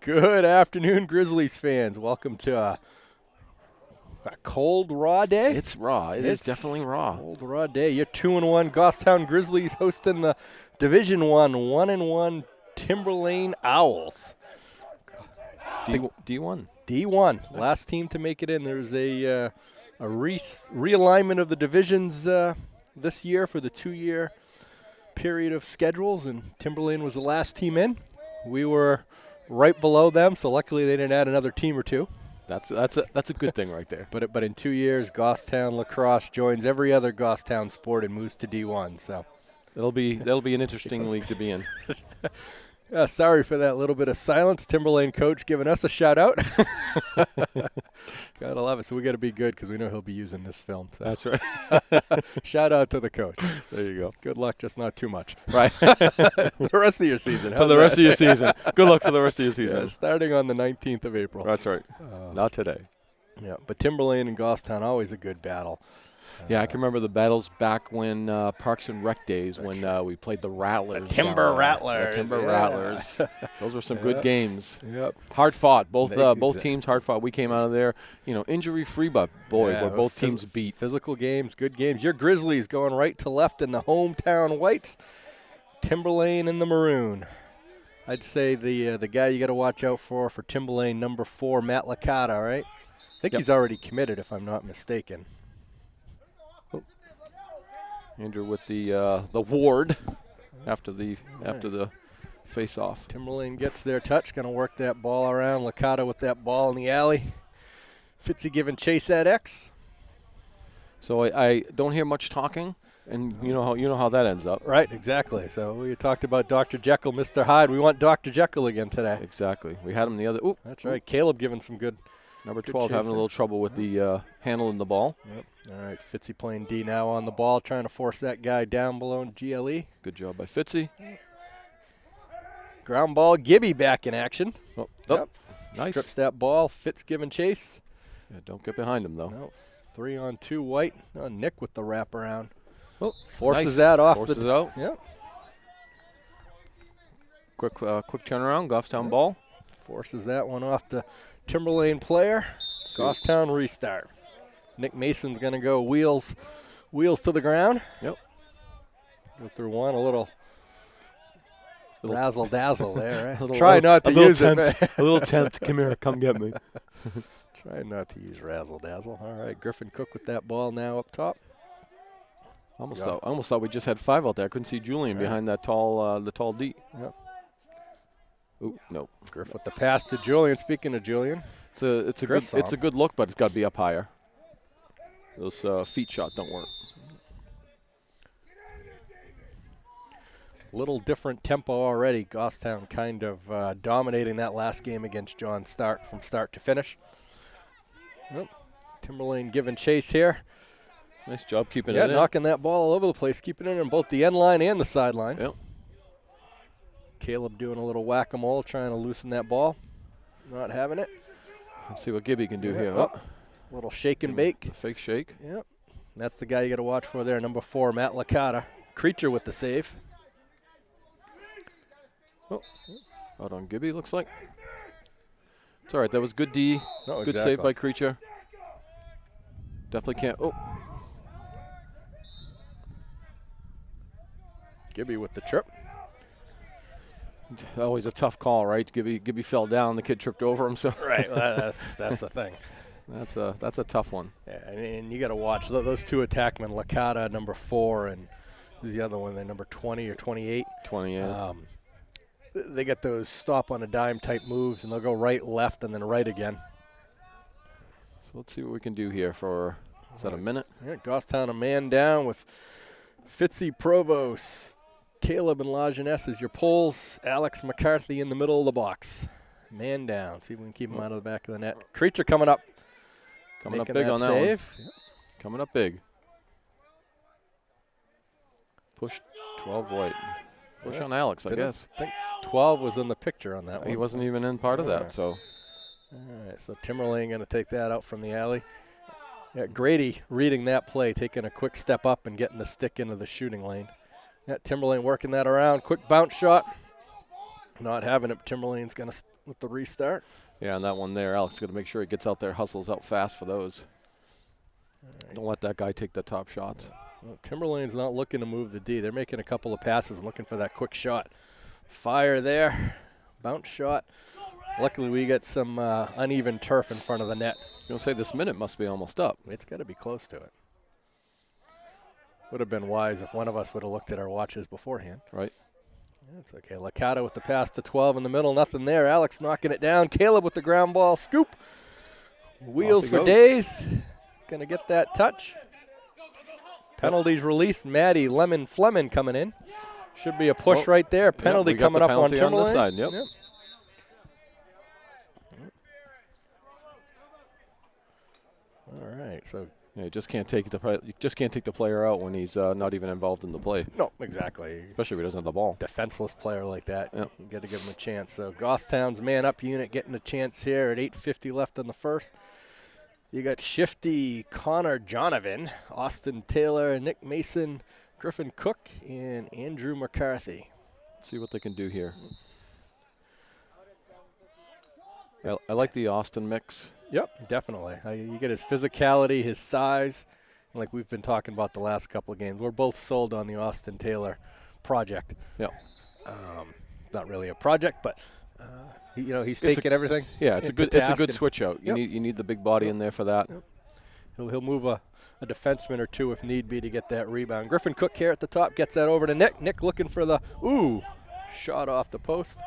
Good afternoon, Grizzlies fans. Welcome to a cold, raw day. It's raw. It's definitely raw. Cold, raw day. You're 2-1 Goffstown Grizzlies hosting the Division I 1-1 Timberlane Owls. D1. D1. Last team to make it in. There's a realignment of the divisions this year for the 2-year period of schedules, and Timberlane was the last team in. We were right below them, so luckily they didn't add another team or two. That's a good thing right there. But in 2 years, Goffstown Lacrosse joins every other Goffstown sport and moves to D1. So that'll be an interesting league to be in. Sorry for that little bit of silence. Timberlane coach giving us a shout out. Gotta love it. So we got to be good because we know he'll be using this film. So. That's right. Shout out to the coach. There you go. Good luck, just not too much. Right. The rest of your season. For the rest of your season. Good luck for the rest of your season. Yeah, starting on the 19th of April. That's right. Not today. Yeah, but Timberlane and Goffstown, always a good battle. Yeah, I can remember the battles back when Parks and Rec days when we played the Rattlers. The Timber Rattlers. The Timber Rattlers. Those were some good games. Yep. Hard fought. Both teams hard fought. We came out of there, injury free, but boy, were both teams beat. Physical games, good games. Your Grizzlies going right to left in the hometown whites. Timberlane in the maroon. I'd say the guy you got to watch out for Timberlane, number 4, Matt Licata, right? I think he's already committed, if I'm not mistaken. Andrew with the ward after the face-off. Timberlane gets their touch, going to work that ball around. Licata with that ball in the alley. Fitzy giving chase at X. So I don't hear much talking, and you know how that ends up. Right, exactly. So we talked about Dr. Jekyll, Mr. Hyde. We want Dr. Jekyll again today. Exactly. We had him the other. Ooh, that's right. Caleb giving some good. Number 12 having a little trouble with the handling the ball. Yep. All right, Fitzy playing D now on the ball, trying to force that guy down below GLE. Good job by Fitzy. Ground ball, Gibby back in action. Oh, yep. Nice. Strips that ball, Fitz giving chase. Yeah, don't get behind him, though. No. 3-on-2 white. Oh, Nick with the wraparound. Oh, forces that off. Forces it out. Yep. Quick turnaround, Goffstown ball. Forces that one off the Timberlane player. Goffstown restart. Nick Mason's going to go wheels to the ground. Yep. Go through one, a little razzle-dazzle there. Right? Try not to use it. A little tempt. Come here, come get me. Try not to use razzle-dazzle. All right, Griffin Cook with that ball now up top. I almost thought we just had 5 out there. I couldn't see Julian behind that tall D. Yep. Ooh, no. Griff with the pass to Julian. Speaking of Julian, it's a good look, but it's got to be up higher. Those feet shot don't work. Little different tempo already. Goffstown kind of dominating that last game against John Stark from start to finish. Yep. Timberlane giving chase here. Nice job keeping it in. Yeah, knocking that ball all over the place, keeping it in both the end line and the sideline. Yep. Caleb doing a little whack-a-mole, trying to loosen that ball. Not having it. Let's see what Gibby can do here. Oh. Little shake and bake. A fake shake. Yep. That's the guy you got to watch for there, number 4, Matt Licata. Creature with the save. Oh, out on Gibby, looks like. It's all right. That was good D. No, good save by Creature. Definitely can't. Oh. Gibby with the trip. Always a tough call, right? Gibby fell down. The kid tripped over him. So right, well, that's the thing. That's a tough one. Yeah, and you got to watch those 2 attackmen, Licata, number 4, and who's the other one? They're number 20 or 28. 28. They get those stop on a dime type moves, and they'll go right, left, and then right again. So let's see what we can do here for. Is that a minute? Yeah, Goffstown a man down with Fitzy, Provost, Caleb and Lajeunesse as your pulls. Alex McCarthy in the middle of the box. Man down. See if we can keep him out of the back of the net. Creature coming up. Coming up big on that one. Yep. Coming up big. Push 12 white. Push on Alex, I guess. I think 12 was in the picture on that one. He wasn't even in part of that, so. All right, so Timberlane going to take that out from the alley. Yeah, Grady reading that play, taking a quick step up and getting the stick into the shooting lane. Yeah, Timberlane working that around. Quick bounce shot. Not having it. Timberlane's going to with the restart. Yeah, and that one there, Alex got to make sure he gets out there, hustles out fast for those. Right. Don't let that guy take the top shots. Well, Timberlane's not looking to move the D. They're making a couple of passes and looking for that quick shot. Fire there. Bounce shot. Luckily, we got some uneven turf in front of the net. I was going to say this minute must be almost up. It's got to be close to it. Would have been wise if one of us would have looked at our watches beforehand. Right. That's okay. Licata with the pass to 12 in the middle. Nothing there. Alex knocking it down. Caleb with the ground ball. Scoop. Wheels for days. Going to get that touch. Penalties released. Maddie Fleming coming in. Should be a push right there. Penalty coming up on Timberlane. On the side. Yep. All right. So yeah, you just can't take the player out when he's not even involved in the play. No, exactly. Especially if he doesn't have the ball. Defenseless player like that. Yep. You got to give him a chance. So Goffstown's man up unit getting a chance here at 8:50 left in the first. You got Shifty, Connor Jonovan, Austin Taylor, Nick Mason, Griffin Cook, and Andrew McCarthy. Let's see what they can do here. I like the Austin mix. Yep, definitely. You get his physicality, his size, and like we've been talking about the last couple of games. We're both sold on the Austin Taylor project. Yep. Not really a project, but he's taking everything. Yeah, it's a good switch out. You need the big body in there for that. Yep. He'll move a defenseman or two if need be to get that rebound. Griffin Cook here at the top gets that over to Nick. Nick looking for the shot off the post.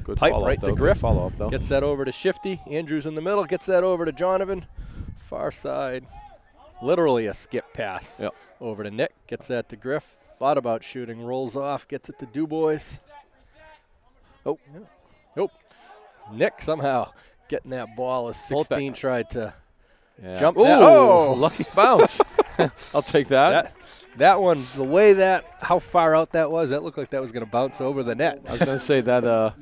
Good pipe right to Griff. Follow up though. Gets that over to Shifty. Andrews in the middle. Gets that over to Jonovan. Far side. Literally a skip pass. Yep. Over to Nick. Gets that to Griff. Thought about shooting. Rolls off. Gets it to Dubois. Nope. Nick somehow getting that ball as 16 tried to jump that. Oh, lucky bounce. I'll take that. That one, the way how far out that was, that looked like that was going to bounce over the net. I was going to say that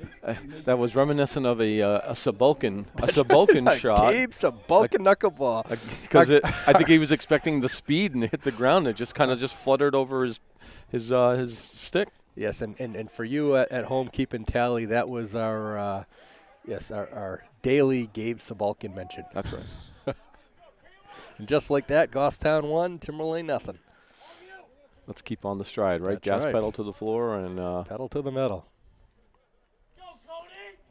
that was reminiscent of a Sabulkin shot. Gabe Sabulkin knuckleball. Because I think he was expecting the speed and it hit the ground. It just kind of fluttered over his stick. Yes, and for you at home keeping tally, that was our daily Gabe Sabulkin mention. That's right. And just like that, Goffstown won, Timberlane nothing. Let's keep on the stride, right? That's right. Pedal to the floor and pedal to the metal.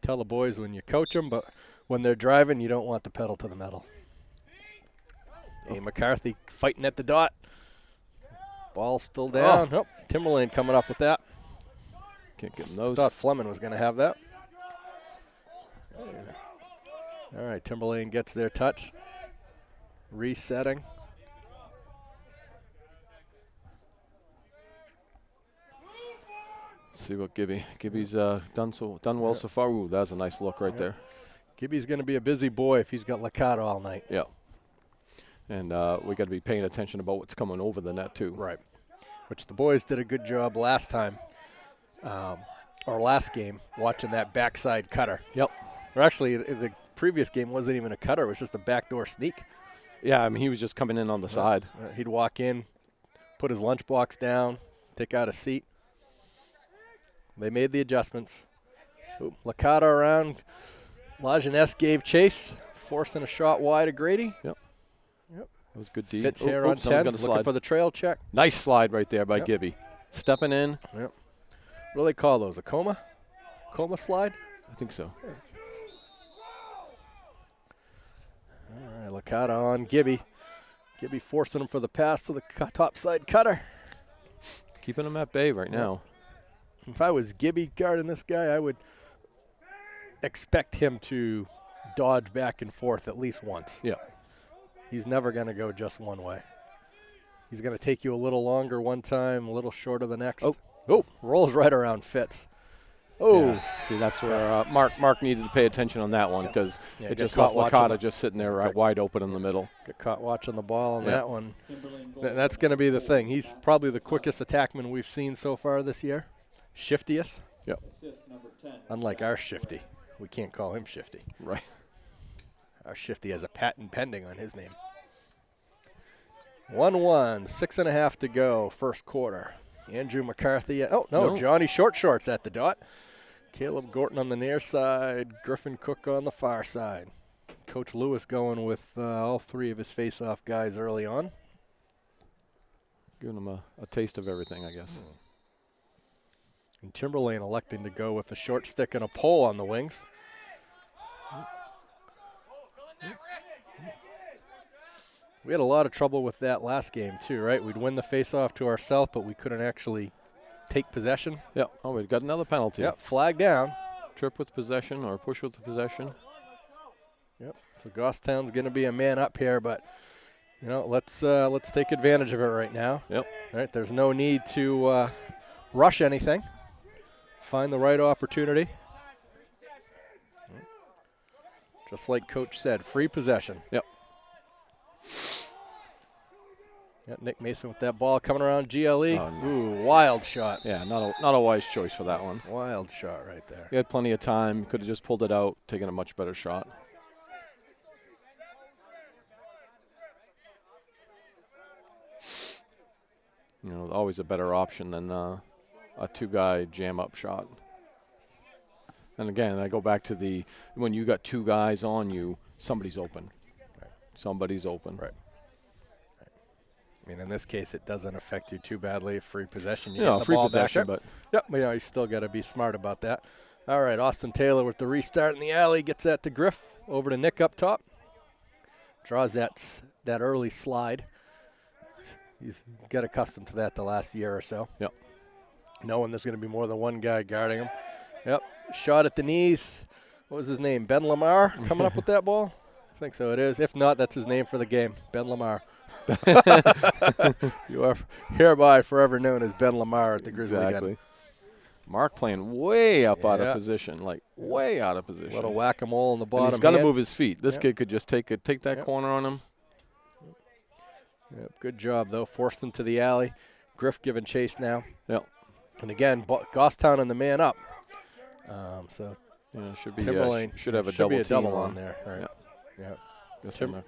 Tell the boys when you coach them, but when they're driving, you don't want the pedal to the metal. Hey, McCarthy fighting at the dot. Ball still down. Timberlane coming up with that. Can't get in those. Thought Fleming was going to have that. All right, Timberlane gets their touch. Resetting. Let's see what Gibby's done well so far. Ooh, that's a nice look right there. Gibby's going to be a busy boy if he's got Licata all night. Yeah. And we got to be paying attention about what's coming over the net too. Right. Which the boys did a good job last time, or last game, watching that backside cutter. Yep. Or actually, the previous game wasn't even a cutter. It was just a backdoor sneak. Yeah, I mean, he was just coming in on the side. He'd walk in, put his lunchbox down, take out a seat. They made the adjustments. Licata around. Lajeunesse gave chase, forcing a shot wide of Grady. Yep. That was good D. Fits here on 10, looking for the trail check. Nice slide right there by Gibby. Stepping in. Yep. What do they call those, a coma? Coma slide? I think so. All right, Licata on Gibby. Gibby forcing him for the pass to the top side cutter. Keeping him at bay right now. If I was Gibby guarding this guy, I would expect him to dodge back and forth at least once. Yeah. He's never going to go just one way. He's going to take you a little longer one time, a little shorter the next. Rolls right around Fitz. See, that's where Mark needed to pay attention on that one because it just left Licata just sitting there wide open in the middle. Get caught watching the ball on that one. That's going to be the thing. He's probably the quickest attackman we've seen so far this year. Shiftiest. Yep. Unlike our Shifty. We can't call him Shifty. Right. Our Shifty has a patent pending on his name. 1-1, 6.5 to go, first quarter. Andrew McCarthy. Johnny Short Shorts at the dot. Caleb Gorton on the near side, Griffin Cook on the far side. Coach Lewis going with all three of his face-off guys early on. Giving them a taste of everything, I guess. And Timberlane electing to go with a short stick and a pole on the wings. We had a lot of trouble with that last game too, right? We'd win the face-off to ourselves, but we couldn't actually take possession. Yeah. Oh, we've got another penalty. Yep, flag down. Trip with possession or push with the possession. Yep. So Goffstown's going to be a man up here, but you know, let's take advantage of it right now. Yep. All right. There's no need to rush anything. Find the right opportunity. Just like Coach said, free possession. Yep. Got Nick Mason with that ball coming around GLE. Oh, no. Ooh, wild shot. Yeah, not a wise choice for that one. Wild shot right there. He had plenty of time. Could have just pulled it out, taken a much better shot. You know, always a better option than a two-guy jam-up shot. And again, I go back to when you got two guys on you, somebody's open. Right. Somebody's open. Right. I mean, in this case, it doesn't affect you too badly. Free possession. You Yeah, get the free ball possession, back but yep, you know, you still got to be smart about that. All right, Austin Taylor with the restart in the alley, gets that to Griff, over to Nick up top. Draws that early slide. He's got accustomed to that the last year or so. Yep. Knowing there's going to be more than one guy guarding him. Yep, shot at the knees. What was his name? Ben Lamar coming up with that ball? I think so it is. If not, that's his name for the game, Ben Lamar. You are hereby forever known as Ben Lamar at the Grizzly exactly. Den. Mark playing way up out of position, way out of position. Little whack-a-mole in the bottom. And he's got to move his feet. This kid could just take that Yep. corner on him. Yep, good job, though. Forced into the alley. Griff giving chase now. Yep. And again, Goffstown and the man up. So should be Timberlane should have a should double be a team double on there. Right. Yep.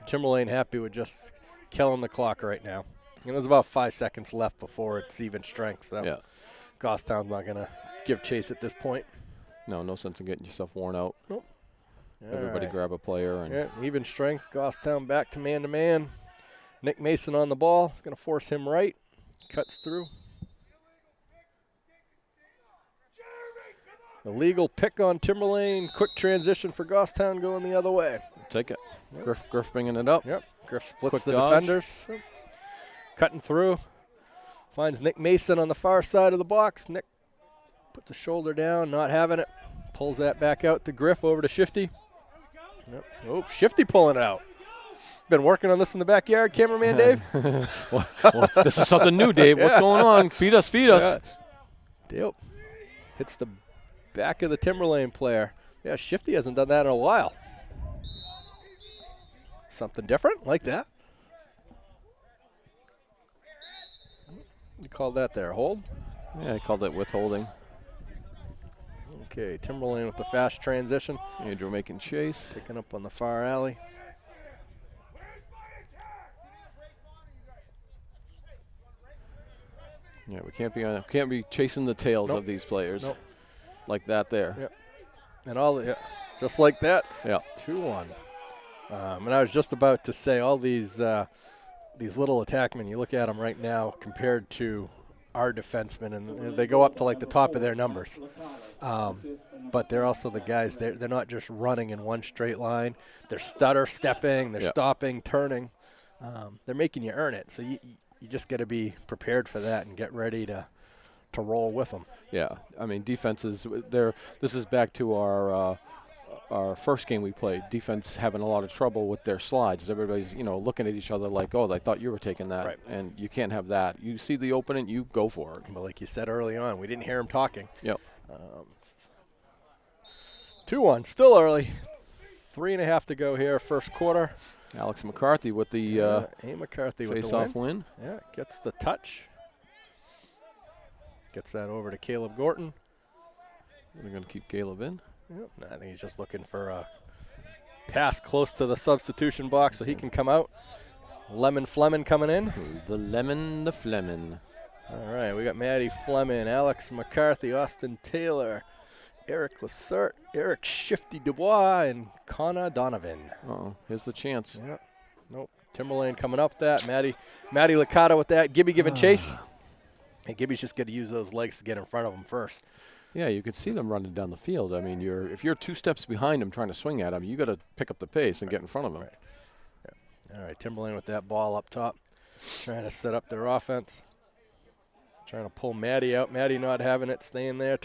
Timberlane happy with just killing the clock right now. And there's about 5 seconds left before it's even strength. So Goffstown's not going to give chase at this point. No sense in getting yourself worn out. Nope. Everybody grab a player. And even strength. Goffstown back to man-to-man. Nick Mason on the ball. It's going to force him right. Cuts through. Illegal pick on Timberlane. Quick transition for Goffstown going the other way. Take it. Yep. Griff bringing it up. Yep. Griff splits Quick the dodge. defenders. Cutting through. Finds Nick Mason on the far side of the box. Nick puts the shoulder down, not having it. Pulls that back out to Griff, over to Shifty. Yep. Oh, Shifty pulling it out. Been working on this in the backyard, cameraman Dave. well, this is something new, Dave. What's going on? Feed us. Yep. Hits the back of the Timberlane player. Yeah, Shifty hasn't done that in a while. Something different like that. You called that there, hold? Yeah, I called it withholding. Okay, Timberlane with the fast transition. Andrew making chase. Picking up on the far alley. Yeah, we can't be chasing the tails of these players like that there. Yep. And just like that. Yeah. 2-1. And I was just about to say, all these little attackmen, you look at them right now compared to our defensemen, and they go up to like the top of their numbers. But they're also the guys, they're not just running in one straight line. They're stutter stepping, they're stopping, turning. They're making you earn it. So you just got to be prepared for that and get ready to roll with them. Yeah, I mean, defenses, this is back to our first game we played. Defense having a lot of trouble with their slides. Everybody's, looking at each other like, oh, I thought you were taking that. Right. And you can't have that. You see the opening, you go for it. But like you said early on, we didn't hear him talking. Yep. 2-1, still early. 3.5 to go here, first quarter. Alex McCarthy with the A. McCarthy with the face-off win. Yeah, gets the touch. Gets that over to Caleb Gorton. We're going to keep Caleb in. Yep. I think he's just looking for a pass close to the substitution box so he can come out. Lemon Fleming coming in. The Fleming. All right, we got Maddie Fleming, Alex McCarthy, Austin Taylor, Eric Lacerte, Eric Shifty Dubois, and Connor Donovan. Uh-oh, here's the chance. Yep. Nope. Timberlane coming up with that. Maddie Licata with that. Gibby giving chase. And Gibby's just got to use those legs to get in front of him first. Yeah, you could see them running down the field. I mean, if you're 2 steps behind him trying to swing at him, you got to pick up the pace and get in front of him. Right. Yeah. All right, Timberlane with that ball up top, trying to set up their offense. Trying to pull Maddie out. Maddie not having it, staying there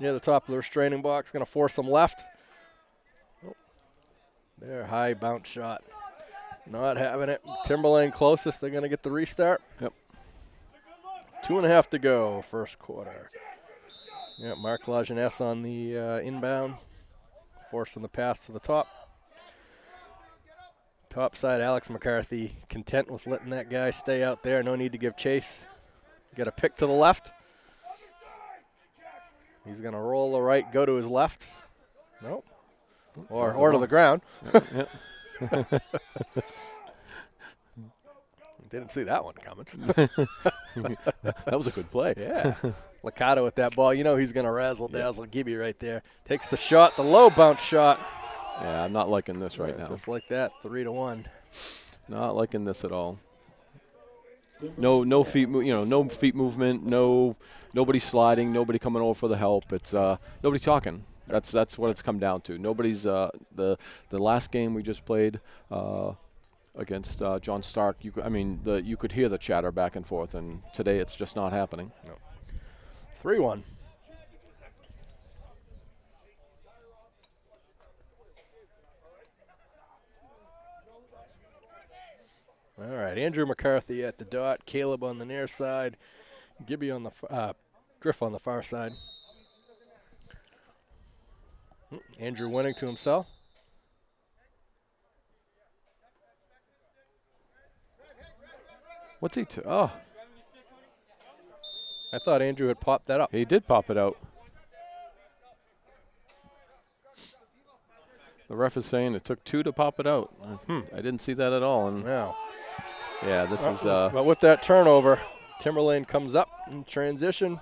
near the top of the restraining box. Going to force him left. Oh. There, high bounce shot. Not having it. Timberlane closest. They're going to get the restart. Yep. 2.5 to go, first quarter. Yeah, Mark Lajeunesse on the inbound, forcing the pass to the top. Top side, Alex McCarthy content with letting that guy stay out there. No need to give chase. Get a pick to the left. He's going to roll the right, go to his left. Nope. Or to the ground. Yeah. Didn't see that one coming. That was a good play. Yeah. Licata with that ball. You know he's going to razzle-dazzle Gibby right there. Takes the shot, the low bounce shot. Yeah, I'm not liking this right now. Just like that, 3-1. Not liking this at all. No feet, no feet movement. Nobody sliding. Nobody coming over for the help. It's nobody talking. That's what it's come down to. Nobody's the last game we just played against John Stark. You could hear the chatter back and forth, and today it's just not happening. No. 3-1. All right, Andrew McCarthy at the dot, Caleb on the near side, Gibby on the Griff on the far side. Andrew winning to himself. What's he? Oh, I thought Andrew had popped that up. he did pop it out. The ref is saying it took 2 to pop it out. I didn't see that at all. And No. yeah, this is. But with that turnover, Timberlane comes up in transition,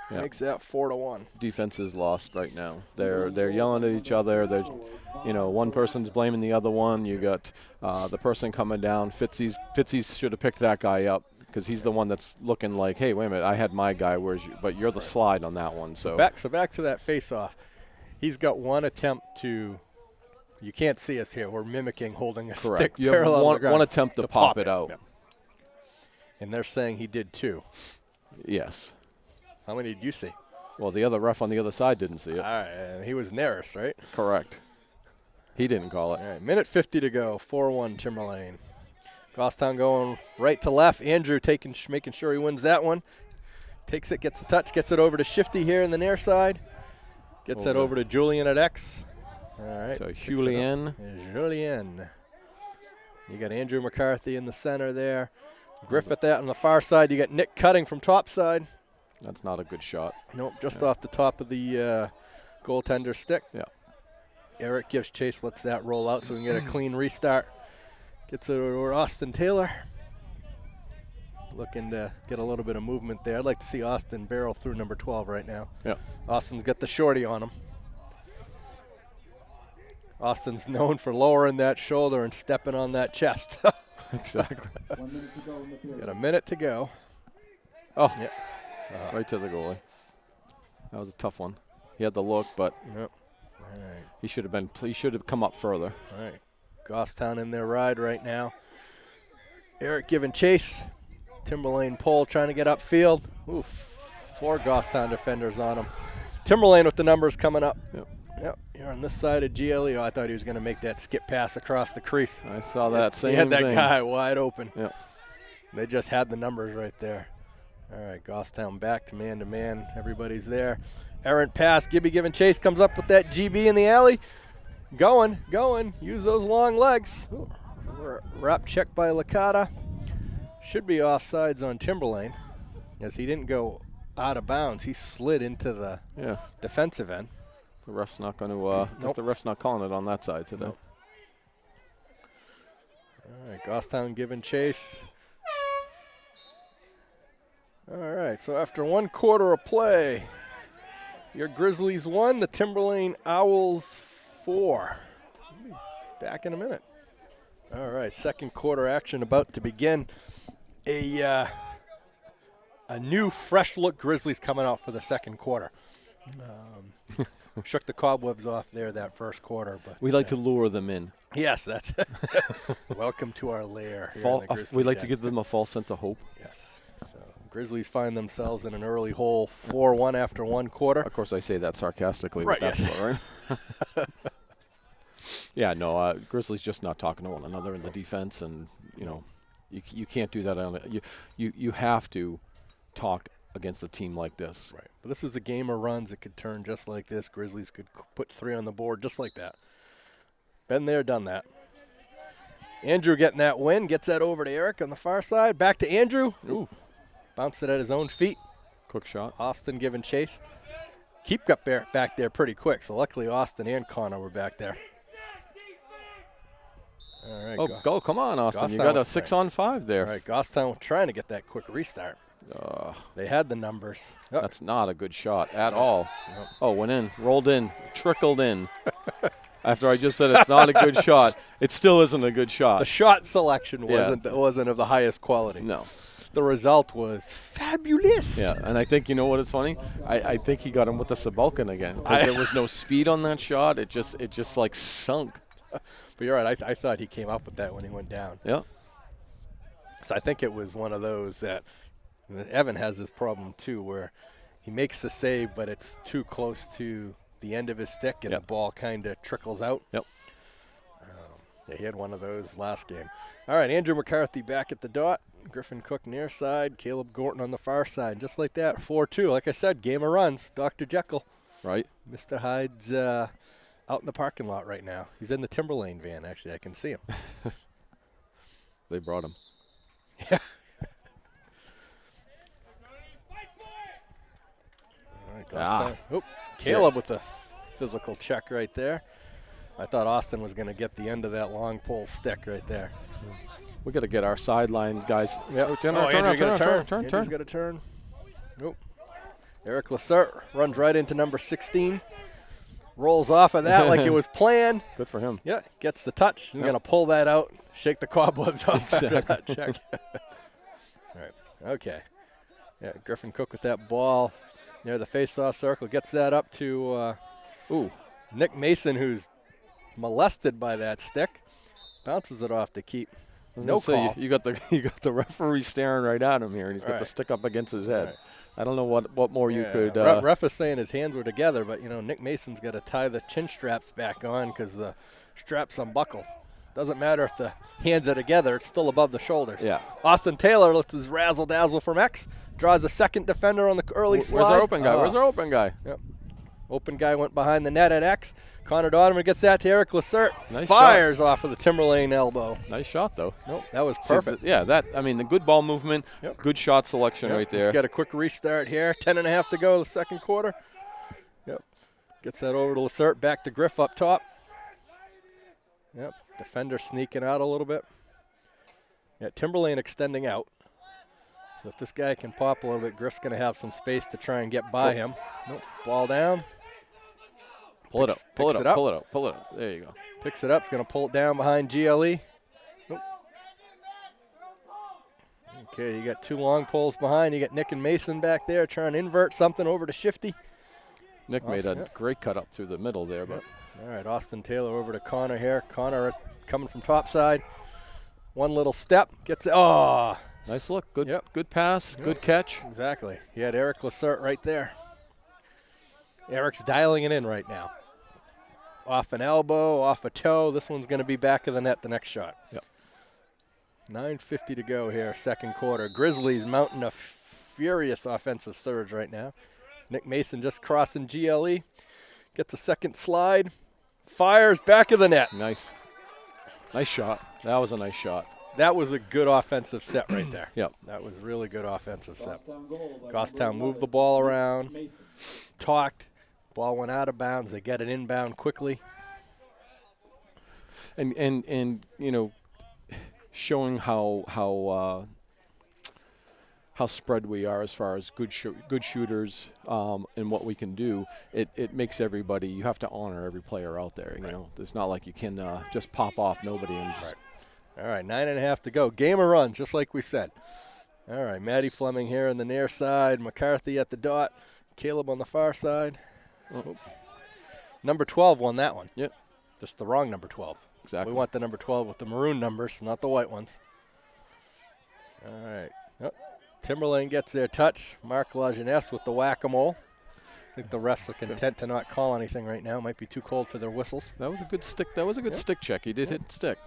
makes that 4-1. Defense is lost right now. They're yelling at each other. They're, one person's blaming the other one. You got the person coming down. Fitzy's should have picked that guy up because he's the one that's looking like, hey, wait a minute, I had my guy. But you're the slide on that one. So back to that face-off. He's got one attempt to. You can't see us here. We're mimicking holding a stick you parallel have to the ground one attempt to pop it out. Yeah. And they're saying he did 2. Yes. How many did you see? Well, the other ref on the other side didn't see it. All right, and he was nearest, right? Correct. He didn't call it. All right, minute 50 to go, 4-1 Timberlane. Goffstown going right to left. Andrew making sure he wins that one. Takes it, gets the touch, gets it over to Shifty here in the near side. Gets that over to Julian at X. All right. So Julien. Julien. You got Andrew McCarthy in the center there. Griff at that on the far side. You got Nick cutting from top side. That's not a good shot. Nope, just off the top of the goaltender stick. Yeah. Eric gives chase, lets that roll out so we can get a clean restart. Gets it over Austin Taylor. Looking to get a little bit of movement there. I'd like to see Austin barrel through number 12 right now. Yeah. Austin's got the shorty on him. Austin's known for lowering that shoulder and stepping on that chest. Exactly. Got a minute to go. Oh, Yep. right to the goalie. That was a tough one. He had the look, but Yep. All right. he should have come up further. All right. Goffstown in their ride right now. Eric giving chase. Timberlane pole trying to get upfield. Oof. 4 Goffstown defenders on him. Timberlane with the numbers coming up. Yep. You're on this side of GLE. Oh, I thought he was going to make that skip pass across the crease. I saw that same He had that thing. guy wide open. Yep. They just had the numbers right there. All right, Goffstown back to man. Everybody's there. Errant pass. Gibby giving chase. Comes up with that GB in the alley. Going. Use those long legs. Ooh. Wrap check by Licata. Should be offsides on Timberlane, as he didn't go out of bounds. He slid into the defensive end. The ref's not going to. Nope. The ref's not calling it on that side today. Nope. All right, Goffstown giving chase. All right, so after 1 quarter of play, Your Grizzlies 1, the Timberlane Owls 4. Back in a minute. All right, second quarter action about to begin. A new, fresh-look Grizzlies coming out for the second quarter. Shook the cobwebs off there that first quarter. But We like to lure them in. yes, that's welcome to our lair. Here in the Grizzly We like Den. to give them a false sense of hope. Yes. So Grizzlies find themselves in an early hole, 4-1 after one quarter. Of course, I say that sarcastically. Right, But that's yes. all right. Yeah, no, Grizzlies just not talking to one another in the defense, and you can't do that. You have to talk against a team like this. Right. But this is a game of runs. It could turn just like this. Grizzlies could put 3 on the board just like that. Been there, done that. Andrew getting that win. Gets that over to Eric on the far side. Back to Andrew. Ooh. Bounced it at his own feet. Quick shot. Austin giving chase. Keep got back there pretty quick. So luckily Austin and Connor were back there. All right. Go. Come on, Austin. You Gostown got a was 6-on-5 there. All right. Gostown trying to get that quick restart. They had the numbers. Oh. That's not a good shot at all. Yep. Oh, went in, rolled in, trickled in. After I just said it's not a good shot, it still isn't a good shot. The shot selection wasn't of the highest quality. No. The result was fabulous. Yeah, and I think, you know what is funny? I think he got him with the Sabulkin again because there was no speed on that shot. It just like sunk. But you're right. I thought he came up with that when he went down. Yeah. So I think it was one of those that Evan has this problem too, where he makes the save, but it's too close to the end of his stick, and the ball kind of trickles out. Yep. Yeah, he had one of those last game. All right, Andrew McCarthy back at the dot. Griffin Cook near side. Caleb Gorton on the far side. Just like that, 4-2. Like I said, game of runs. Dr. Jekyll. Right. Mr. Hyde's out in the parking lot right now. He's in the Timberlane van, actually. I can see him. They brought him. Yeah. All right, Gostown. Caleb with a physical check right there. I thought Austin was going to get the end of that long pole stick right there. We got to get our sideline guys. Yeah. Andrew got a turn. Andrew's got a turn. Nope. Eric Lacerte runs right into number 16. Rolls off of that like it was planned. Good for him. Yeah, gets the touch. He's going to pull that out, shake the cobwebs off after that check. All right. Okay. Yeah, Griffin Cook with that ball near the face-off circle. Gets that up to Nick Mason, who's molested by that stick. Bounces it off to keep. No call. You got the referee staring right at him here, and he's got the stick up against his head. Right. I don't know what more you could. Ref is saying his hands were together, but Nick Mason's got to tie the chin straps back on because the straps unbuckle. Doesn't matter if the hands are together; it's still above the shoulders. Yeah. Austin Taylor looks his razzle dazzle from X. Draws a second defender on the early slide. Where's our open guy? Where's our open guy? Yep. Open guy went behind the net at X. Connor Donovan gets that to Eric Lacerte. Nice Fires off of the Timberlane elbow. Nice shot, though. Nope, that was perfect. The good ball movement, good shot selection right there. Let's get a quick restart here. 10.5 to go the second quarter. Yep. Gets that over to Lacerte. Back to Griff up top. Yep. Defender sneaking out a little bit. Yeah, Timberlane extending out. So if this guy can pop a little bit, Griff's going to have some space to try and get by him. Nope. Ball down. Pull it up. There you go. Picks it up. He's going to pull it down behind GLE. Nope. Okay, you got 2 long poles behind. You got Nick and Mason back there trying to invert something over to Shifty. Nick made a great cut up through the middle there. But all right, Austin Taylor over to Connor here. Connor coming from top side. One little step. Gets it. Oh. Nice look. Good pass. Good catch. Exactly. He had Eric Lacerte right there. Eric's dialing it in right now. Off an elbow, off a toe. This one's going to be back of the net the next shot. Yep. 9:50 to go here, second quarter. Grizzlies mounting a furious offensive surge right now. Nick Mason just crossing GLE. Gets a second slide. Fires back of the net. Nice. Nice shot. That was a nice shot. That was a good offensive set right there. Yep. That was really good offensive set. Gostown moved the ball around, talked. Ball went out of bounds. They get it inbound quickly. And showing how how spread we are as far as good shooters and what we can do. It makes everybody. You have to honor every player out there. You know, it's not like you can just pop off nobody and. Just All right, 9.5 to go. Game of run, just like we said. All right, Maddie Fleming here on the near side. McCarthy at the dot. Caleb on the far side. Oh. Number 12 won that one. Yep. Just the wrong number 12. Exactly. We want the number 12 with the maroon numbers, not the white ones. All right. Oh, Timberlane gets their touch. Mark Lajeunesse with the whack-a-mole. I think the refs are content to not call anything right now. Might be too cold for their whistles. That was a good stick. That was a good stick check. He did hit stick.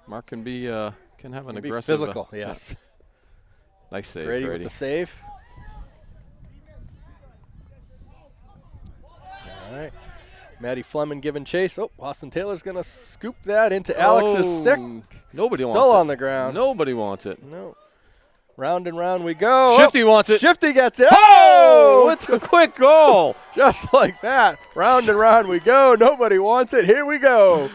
Mark can be can have an aggressive. Be physical, yes. Nice save, Grady with the save. All right. Maddie Fleming giving chase. Oh, Austin Taylor's going to scoop that into Alex's stick. Nobody wants it. Still on the ground. Nobody wants it. No. Round and round we go. Shifty wants it. Shifty gets it. Oh! What a quick goal. Just like that. Round and round we go. Nobody wants it. Here we go.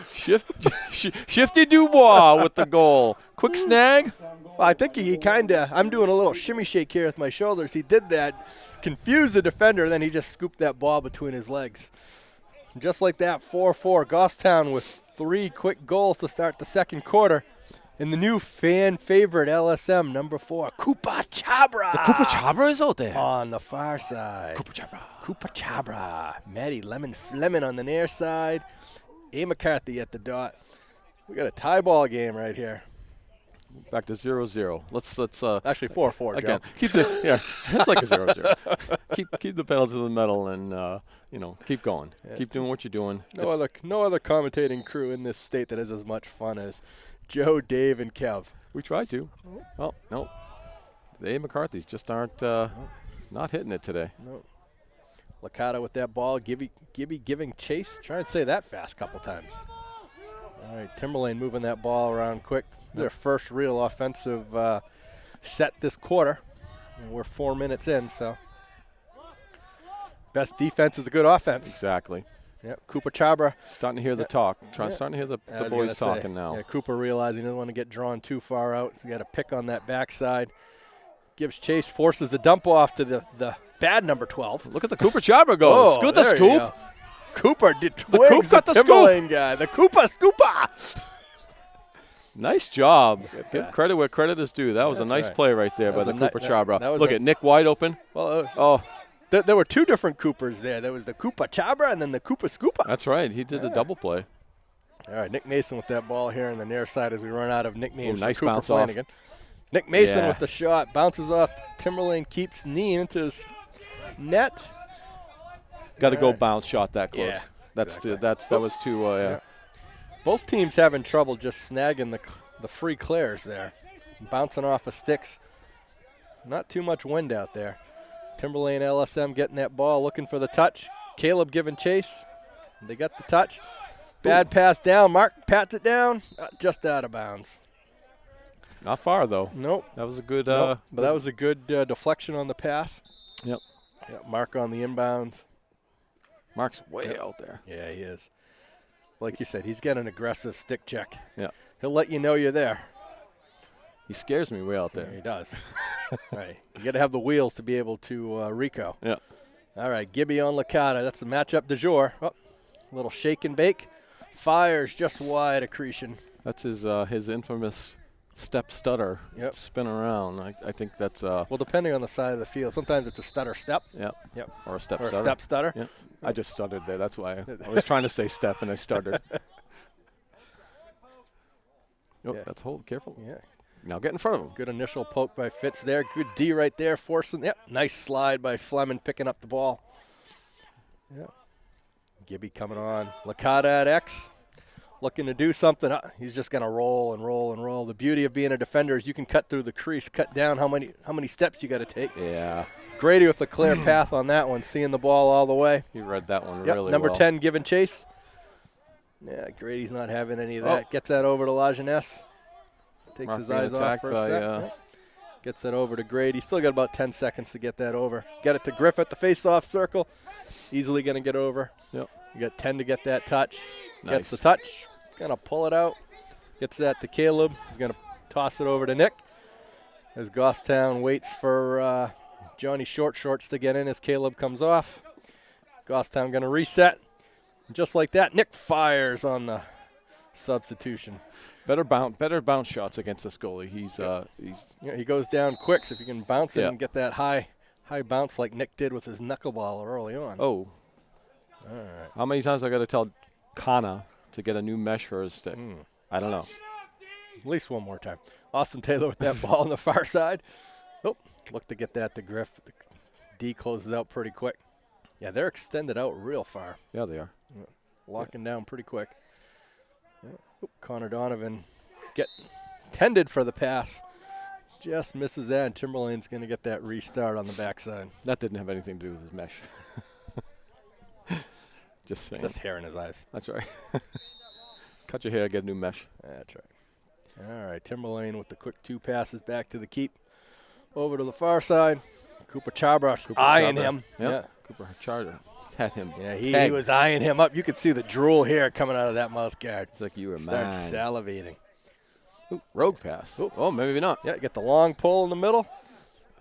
Shifty Dubois with the goal. Quick snag. Well, I think he kind of, I'm doing a little shimmy shake here with my shoulders. He did that, confused the defender, then he just scooped that ball between his legs. Just like that, 4-4. Goffstown with 3 quick goals to start the second quarter. And the new fan favorite LSM, number 4, Koopa Chabra. The Koopa Chabra is out there. On the far side. Koopa Chabra. Maddie Fleming on the near side. A. McCarthy at the dot. We got a tie ball game right here. Back to 0-0. Let's actually 4-4. Again, Joe. keep the it's like a 0-0. keep the pedal to the metal and keep going. Yeah. Keep doing what you're doing. No other commentating crew in this state that has as much fun as Joe, Dave, and Kev. We tried to. Oh no, the A. McCarthy's just aren't not hitting it today. No. Licata with that ball. Gibby giving chase. Try and say that fast a couple times. All right, Timberlane moving that ball around quick. Their first real offensive set this quarter. And we're 4 minutes in, so best defense is a good offense. Exactly. Yep. Koopa Chabra. Starting to hear the talk. Starting to hear the boys talking now. Yeah, Cooper realizing he doesn't want to get drawn too far out. He's got to pick on that backside. Gives chase, forces the dump off to the bad number 12. Look at the Koopa Chabra go. Scoot the scoop. Cooper did twigs the Timberlane guy. The Koopa Scoopa. Nice job. Give credit where credit is due. That was a nice play right there by the Koopa Chabra. Look at Nick wide open. Well, there were 2 different Coopers there. There was the Koopa Chabra and then the Koopa Scoopa. That's right. He did the double play. All right, Nick Mason with that ball here on the near side as we run out of nicknames. Nice Cooper bounce Flanagan. off. Nick Mason with the shot. Bounces off. Timberlane keeps knee into his net. Got to go bounce shot that close. Yeah, that was too. Both teams having trouble just snagging the free clears there. Bouncing off of sticks. Not too much wind out there. Timberlane LSM getting that ball, looking for the touch. Caleb giving chase. They got the touch. Bad pass down. Mark pats it down. Just out of bounds. Not far, though. Nope. That was a good. But that was a good deflection on the pass. Yep. Mark on the inbounds. Mark's way out there. Yeah, he is. Like you said, he's got an aggressive stick check. Yeah. He'll let you know you're there. He scares me way out there. Yeah, he does. Right. You got to have the wheels to be able to Rico. Yeah. All right, Gibby on Licata. That's the matchup du jour. Oh, a little shake and bake. Fires just wide accretion. That's his infamous step stutter. Yep. Spin around. I think that's. Well, depending on the side of the field. Sometimes it's a stutter step. Yep. Or a step or stutter. A step stutter. Yep. I just stuttered there. That's why I was trying to say step and I stuttered. That's hold. Careful. Yeah. Now get in front of him. Good initial poke by Fitz there. Good D right there, forcing. Yep. Nice slide by Fleming picking up the ball. Yeah. Gibby coming on. Licata at X. Looking to do something. He's just going to roll and roll and roll. The beauty of being a defender is you can cut through the crease, cut down how many steps you got to take. Yeah. Grady with the clear path on that one, seeing the ball all the way. He read that one really well. Number 10 giving chase. Yeah, Grady's not having any of that. Gets that over to Lajeunesse. Takes Mark his eyes off for a sec. Gets that over to Grady. Still got about 10 seconds to get that over. Get it to Griffith, the face-off circle. Easily going to get over. Yep. You got 10 to get that touch. Nice. Gets the touch. Going to pull it out. Gets that to Caleb. He's going to toss it over to Nick. as Goffstown waits for Johnny Short Shorts to get in as Caleb comes off. Goffstown going to reset. Just like that, Nick fires on the substitution. Better bounce shots against this goalie. He goes down quick, so if you can bounce it Yeah. and get that high bounce like Nick did with his knuckleball early on. Oh. All right. How many times I got to tell Kana to get a new mesh for his stick? I don't know. At least one more time. Austin Taylor with that ball on the far side. Oh, look to get that to Griff. The D closes out pretty quick. Yeah, they're extended out real far. Yeah, they are. Locking down pretty quick. Yeah. Connor Donovan tended for the pass. Just misses that, and Timberlane's going to get that restart on the backside. That didn't have anything to do with his mesh. Just saying. Just hair in his eyes. That's right. Cut your hair, get a new mesh. That's right. All right, Timberlane with the quick 2 passes back to the keep. Over to the far side. Cooper Charbrough eyeing him. Yep. Yeah. Cooper Charger had him. Yeah, he was eyeing him up. You could see the drool here coming out of that mouth guard. It's like you were Start mine. salivating. Ooh, rogue pass. Ooh. Oh, maybe not. Yeah, get the long pull in the middle.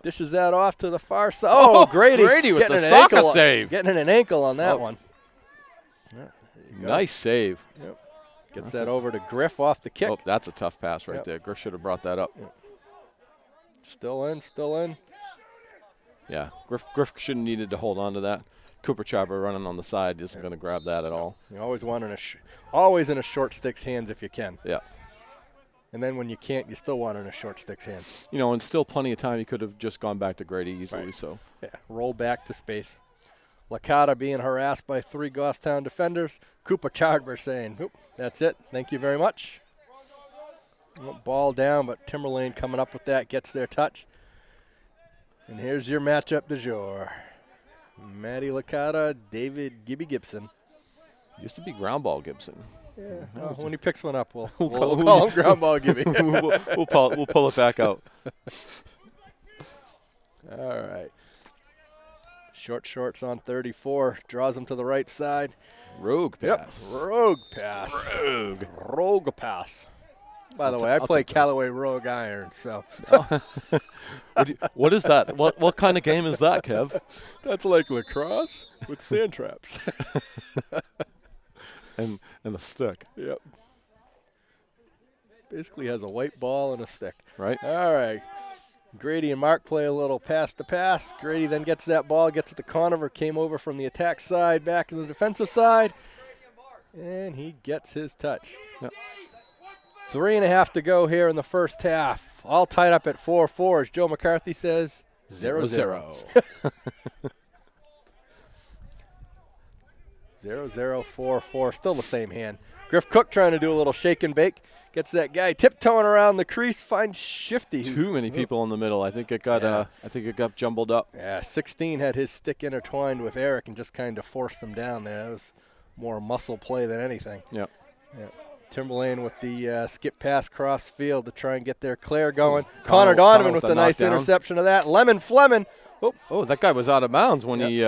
Dishes that off to the far side. Oh, Grady. Grady with getting the an soccer ankle save. Getting an ankle on that one. Yeah, Nice save. Yep. Gets that over to Griff off the kick. Oh, that's a tough pass right Yep. there. Griff should have brought that up. Still in. Yeah, Griff shouldn't needed to hold on to that. Cooper Charbrough running on the side isn't going to grab that at all. You always want always in a short stick's hands if you can. Yeah. And then when you can't, you still want it in a short stick's hand. You know, and still plenty of time. He could have just gone back to Grady easily. Right. So Yeah, roll back to space. Licata being harassed by 3 Goffstown defenders. Cooper Charbrough saying, "Oop, that's it. Thank you very much." Ball down, but Timberlane coming up with that, gets their touch. And here's your matchup du jour. Matty Licata, David Gibby Gibson. used to be ground ball Gibson. Yeah. Well, when he picks one up, we'll We'll call him ground ball Gibby. we'll pull it back out. All right. Short shorts on 34. Draws him to the right side. Rogue pass. Yep. Rogue pass. Rogue pass. By the way, I play Callaway Rogue Iron, so. What is that? What kind of game is that, Kev? That's like lacrosse with sand traps. and a stick. Yep. Basically has a white ball and a stick. Right. All right. Grady and Mark play a little pass to pass. Grady then gets that ball, gets it to Conover, came over from the attack side, back to the defensive side, and he gets his touch. Yep. 3.5 to go here in the first half. All tied up at 4-4, as Joe McCarthy says, 0-0. 0-0, 4-4, still the same hand. Griff Cook trying to do a little shake and bake. Gets that guy tiptoeing around the crease, finds Shifty. Too many people in the middle. I think it got jumbled up. Yeah, 16 had his stick intertwined with Eric and just kind of forced him down there. That was more muscle play than anything. Yep. Yeah. Timberlane with the skip pass cross field to try and get their clear going. Connor Donovan with the nice interception of that. Lemon Fleming. Oh, that guy was out of bounds when he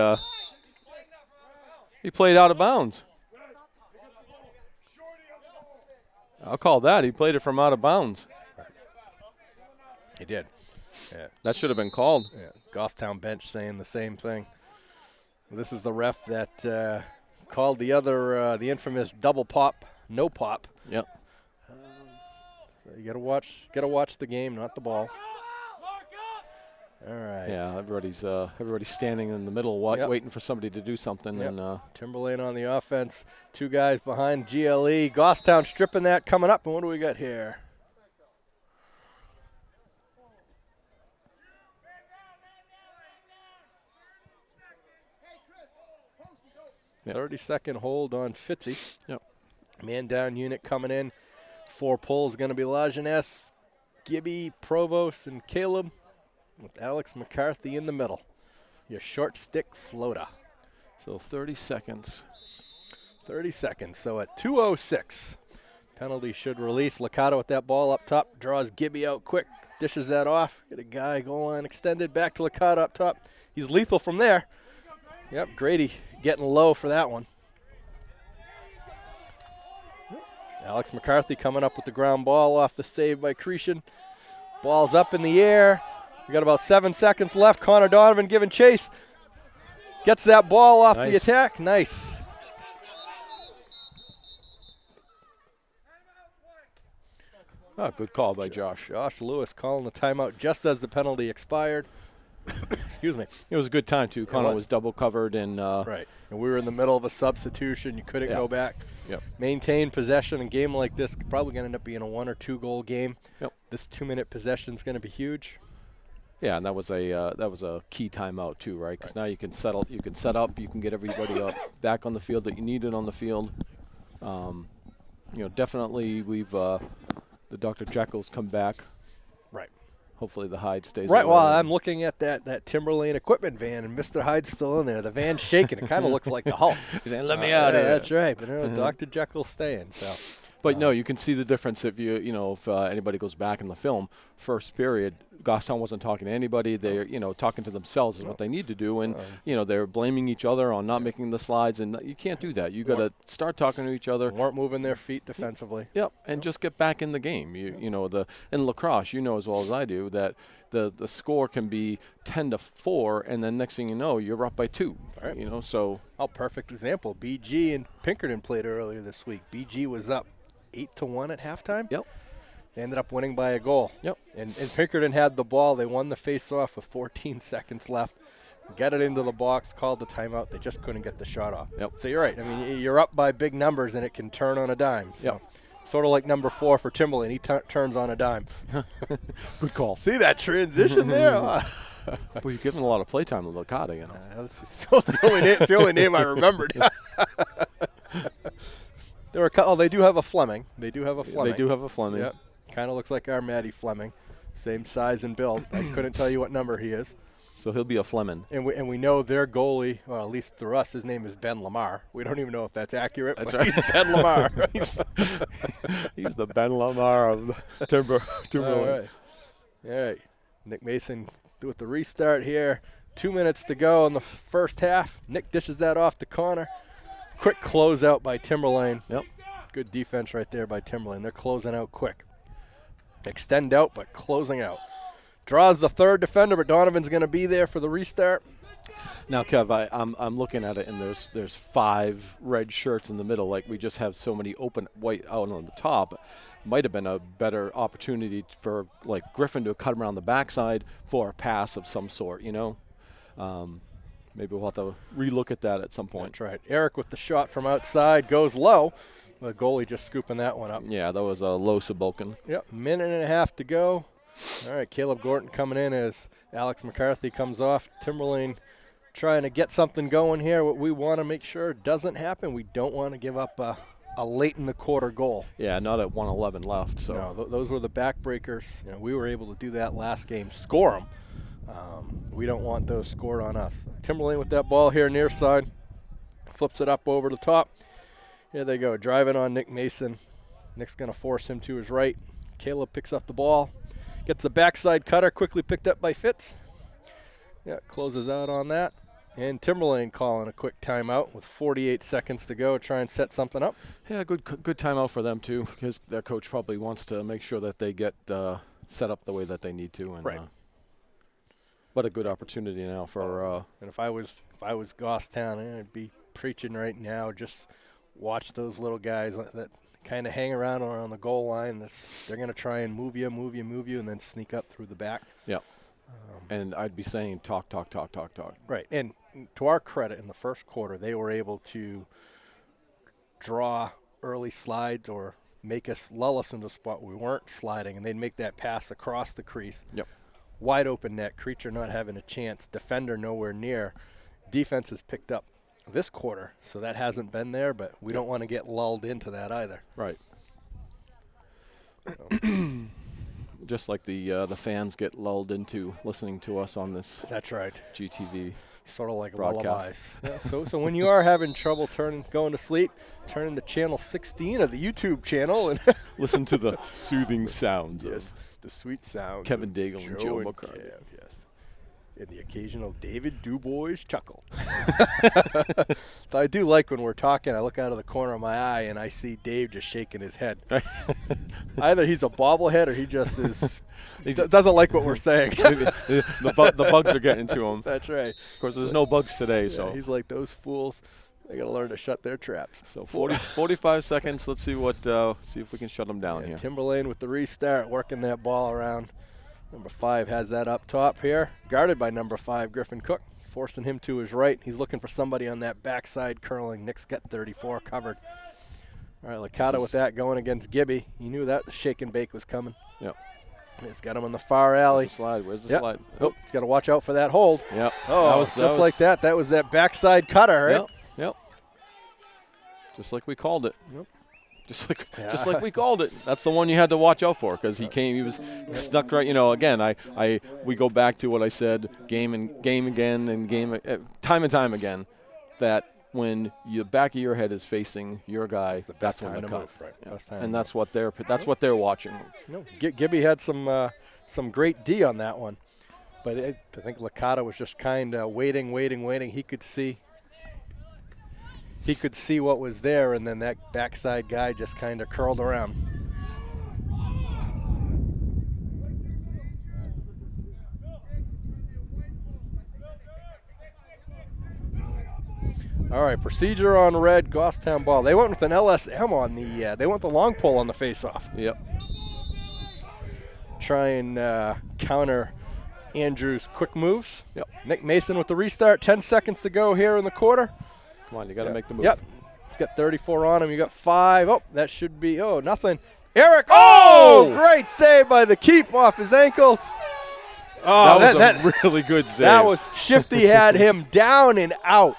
played out of bounds. I'll call that. He played it from out of bounds. He did. Yeah. That should have been called. Yeah. Goffstown bench saying the same thing. This is the ref that called the the infamous double pop, no pop. Yep. So you gotta watch the game, not the ball. All right. Yeah, everybody's standing in the middle, waiting for somebody to do something. Yep. And Timberlane on the offense, 2 guys behind GLE. Goffstown stripping that coming up. And what do we got here? Yep. 30-second hold on Fitzy. Yep. Man down unit coming in. 4 pulls going to be Lajeunesse, Gibby, Provost, and Caleb, with Alex McCarthy in the middle. Your short stick floater. so 30 seconds. 30 seconds. So at 2:06, penalty should release. Licata with that ball up top, draws Gibby out quick, dishes that off. Get a guy goal line extended, back to Licata up top. He's lethal from there. Yep, Grady getting low for that one. Alex McCarthy coming up with the ground ball off the save by Cretion. Ball's up in the air. We got about 7 seconds left. Connor Donovan giving chase. Gets that ball off the attack. Nice. Oh, good call by Josh. Josh Lewis calling the timeout just as the penalty expired. Excuse me. It was a good time, too. Connor was double covered. And right. And we were in the middle of a substitution. You couldn't go back. Yep. Maintain possession. A game like this probably going to end up being a 1 or 2 goal game. Yep. This 2-minute possession is going to be huge. Yeah, and that was a key timeout too, right? Because now you can settle, you can set up, you can get everybody up back on the field that you needed on the field. Definitely we've the Dr. Jekyll's come back. Right. Hopefully the Hyde stays. Right. Well, I'm looking at that Timberlane equipment van, and Mr. Hyde's still in there. The van's shaking. It kind of looks like the Hulk. He's saying, "Let me out of here." That's right. But Dr. Jekyll's staying. So. But no, you can see the difference if if anybody goes back in the film. First period, Gaston wasn't talking to anybody. They're talking to themselves is what they need to do, and they're blaming each other on not making the slides, and you can't do that. You got to start talking to each other. Weren't moving their feet defensively. Yep, and just get back in the game. In lacrosse, as well as I do that the score can be 10-4, and then next thing you know, you're up by 2. Right. So. Oh, perfect example. BG and Pinkerton played earlier this week. BG was up 8-1 at halftime. Yep. They ended up winning by a goal. Yep. And Pinkerton had the ball. They won the face-off with 14 seconds left. Got it into the box, called the timeout. They just couldn't get the shot off. Yep. So you're right. I mean, you're up by big numbers, and it can turn on a dime. So yep. Sort of like number 4 for Timberlane. He turns on a dime. Good call. See that transition there? Well, you're giving a lot of playtime to Licata, It's the only name I remembered. There were they do have a Fleming. They do have a Fleming. Yep. Kind of looks like our Matty Fleming. Same size and build. I couldn't tell you what number he is. So he'll be a Fleming. And we know their goalie, well, at least through us, his name is Ben Lamar. We don't even know if that's accurate. That's but right. He's Ben Lamar. He's the Ben Lamar of Timberlane. All right. Nick Mason with the restart here. 2 minutes to go in the first half. Nick dishes that off to Connor. Quick closeout by Timberlane. Yep. Good defense right there by Timberlane. They're closing out quick. Extend out, but closing out. Draws the third defender, but Donovan's going to be there for the restart. Now, Kev, I'm looking at it, and there's 5 red shirts in the middle. Like, we just have so many open white out on the top. Might have been a better opportunity for, like, Griffin to cut around the backside for a pass of some sort, Maybe we'll have to relook at that at some point. That's right. Eric with the shot from outside goes low. The goalie just scooping that one up. Yeah, that was a low Sabolkin. Yep, minute and a half to go. All right, Caleb Gorton coming in as Alex McCarthy comes off. Timberlane trying to get something going here. What we want to make sure doesn't happen, we don't want to give up a late in the quarter goal. Yeah, not at 1:11 left. So no, those were the backbreakers. We were able to do that last game, score them. We don't want those scored on us. Timberlane with that ball here near side. Flips it up over the top. Here they go, driving on Nick Mason. Nick's going to force him to his right. Caleb picks up the ball. Gets the backside cutter, quickly picked up by Fitz. Yeah, closes out on that. And Timberlane calling a quick timeout with 48 seconds to go, try and set something up. Yeah, good timeout for them, too, because their coach probably wants to make sure that they get set up the way that they need to. And, right. What a good opportunity now for. And if I was Goffstown, I'd be preaching right now. Just watch those little guys that kind of hang around the goal line. They're going to try and move you, and then sneak up through the back. Yeah. And I'd be saying talk. Right. And to our credit, in the first quarter, they were able to draw early slides or lull us into a spot where we weren't sliding, and they'd make that pass across the crease. Yep. Wide open net, creature not having a chance, defender nowhere near. Defense has picked up this quarter, so that hasn't been there, but we don't want to get lulled into that either. Right. Just like the fans get lulled into listening to us on this. That's right. GTV. Sort of like broadcast. Lullabies. Yeah, so when you are having trouble going to sleep, turn into channel 16 of the YouTube channel and listen to the soothing sounds. Yes, the sweet sounds. Kevin Daigle and Joe McCarthy. Yes. and the occasional David Dubois chuckle. So I do like when we're talking, I look out of the corner of my eye and I see Dave just shaking his head. Either he's a bobblehead or he just is. He doesn't like what we're saying. the bugs are getting to him. That's right. Of course, there's no bugs today, Yeah, so he's like, those fools. They got to learn to shut their traps. So 45 seconds. Let's see see if we can shut them down here. Timberlane with the restart, working that ball around. Number 5 has that up top here, guarded by number 5, Griffin Cook, forcing him to his right. He's looking for somebody on that backside curling. Nick's got 34 covered. All right, Licata with that going against Gibby. He knew that shake and bake was coming. Yep. He's got him on the far alley. Where's the slide? Oh, he's got to watch out for that hold. Yep. Oh, that was just like that. That was that backside cutter, right? Yep. Just like we called it. Yep. Just like we called it. That's the one you had to watch out for because he was stuck right. Again, we go back to what I said, game again and time and time again, that when the back of your head is facing your guy, that's when the cut. Right. Yeah. And that's what they're watching. Gibby had some great D on that one, but I think Licata was just kind of waiting. He could see what was there, and then that backside guy just kind of curled around. All right, procedure on red, Goffstown ball. They went with an LSM on they went the long pole on the face-off. Yep. Try and counter Andrew's quick moves. Yep. Nick Mason with the restart. 10 seconds to go here in the quarter. Come on, you got to make the move. Yep. He's got 34 on him. You got 5. Oh, that should be, nothing. Eric, great save by the keep off his ankles. Oh, that was a really good save. That was Shifty had him down and out.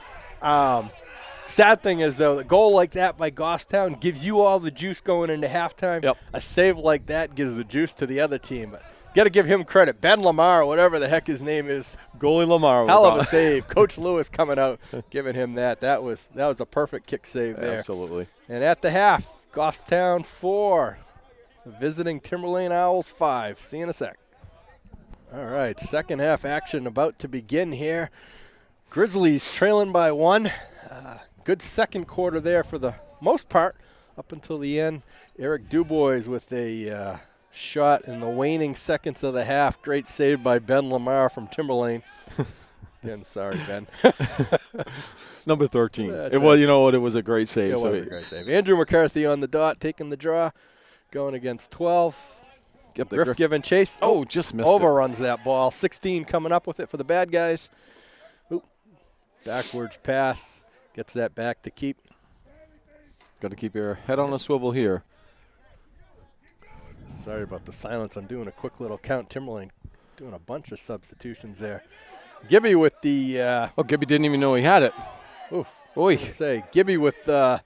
Sad thing is, though, a goal like that by Goffstown gives you all the juice going into halftime. Yep. A save like that gives the juice to the other team. But got to give him credit. Ben Lamar, whatever the heck his name is. Goalie Lamar. Hell of a save. Coach Lewis coming out, giving him that. That was a perfect kick save there. Absolutely. And at the half, Goffstown 4, visiting Timberlane Owls 5. See you in a sec. All right, second half action about to begin here. Grizzlies trailing by 1. Good second quarter there for the most part up until the end. Eric Dubois with a shot in the waning seconds of the half. Great save by Ben Lamar from Timberlane. Again, sorry, Ben. Number 13. That's it was, it was a great save. It was a great save. Andrew McCarthy on the dot, taking the draw, going against 12. Griff giving chase. Oh, just missed overruns that ball. 16 coming up with it for the bad guys. Oop. Backwards pass. Gets that back to keep. Got to keep your head on a swivel here. Sorry about the silence. I'm doing a quick little count. Timberlane doing a bunch of substitutions there. Gibby with the Gibby didn't even know he had it. Oof. Gibby with the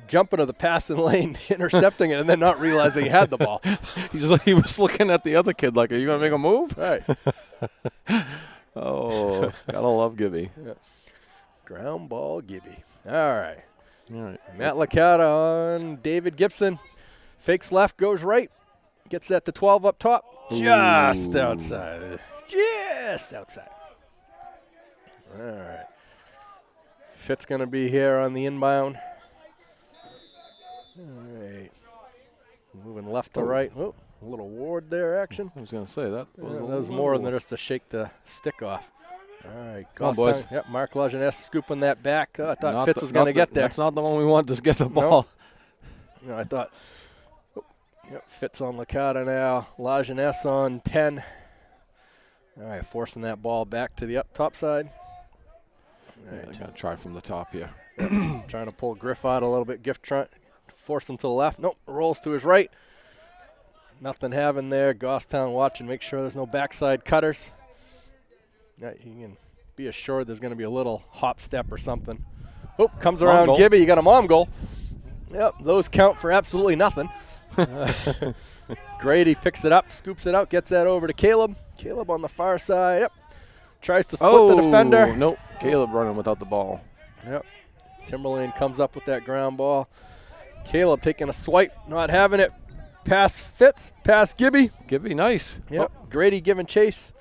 jumping of the passing lane, intercepting it, and then not realizing he had the ball. He was looking at the other kid like, are you going to make a move? Right. Oh, gotta love Gibby. Yeah. Ground ball, Gibby. All right. Matt Licata on David Gibson. Fakes left, goes right. Gets that to 12 up top. Just outside. Just outside. All right. Fitt's going to be here on the inbound. All right. Moving left to right. Oh, a little ward there action. I was going to say that. That was more than just to shake the stick off. All right. Come on, boys. Yep, Mark Lajeunesse scooping that back. I thought Fitz was going to get there. That's not the one we want to get the ball. No, I thought. Yep, Fitz on Licata now. Lajeunesse on 10. All right, forcing that ball back to the up top side. All right, got to try from the top here. Trying to pull Griff out a little bit. Griff trying to force him to the left. Nope, rolls to his right. Nothing having there. Goffstown watching, make sure there's no backside cutters. Yeah, you can be assured there's going to be a little hop step or something. Oop, comes around Gibby. You got a mom goal. Yep, those count for absolutely nothing. Grady picks it up, scoops it out, gets that over to Caleb. Caleb on the far side. Yep. Tries to split the defender. Nope. Caleb running without the ball. Yep. Timberlane comes up with that ground ball. Caleb taking a swipe, not having it. Pass Fitz, pass Gibby. Gibby, nice. Yep. Grady giving chase.